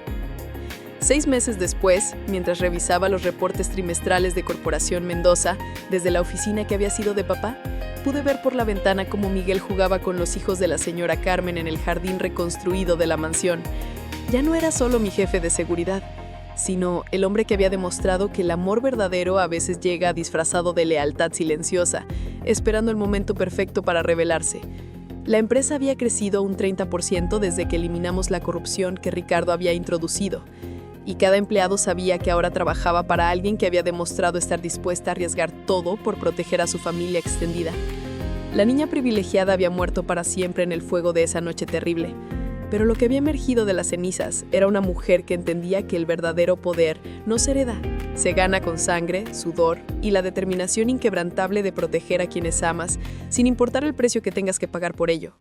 6 meses después, mientras revisaba los reportes trimestrales de Corporación Mendoza desde la oficina que había sido de papá, pude ver por la ventana cómo Miguel jugaba con los hijos de la señora Carmen en el jardín reconstruido de la mansión. Ya no era solo mi jefe de seguridad, sino el hombre que había demostrado que el amor verdadero a veces llega disfrazado de lealtad silenciosa, esperando el momento perfecto para revelarse. La empresa había crecido un 30% desde que eliminamos la corrupción que Ricardo había introducido, y cada empleado sabía que ahora trabajaba para alguien que había demostrado estar dispuesta a arriesgar todo por proteger a su familia extendida. La niña privilegiada había muerto para siempre en el fuego de esa noche terrible. Pero lo que había emergido de las cenizas era una mujer que entendía que el verdadero poder no se hereda, se gana con sangre, sudor y la determinación inquebrantable de proteger a quienes amas, sin importar el precio que tengas que pagar por ello.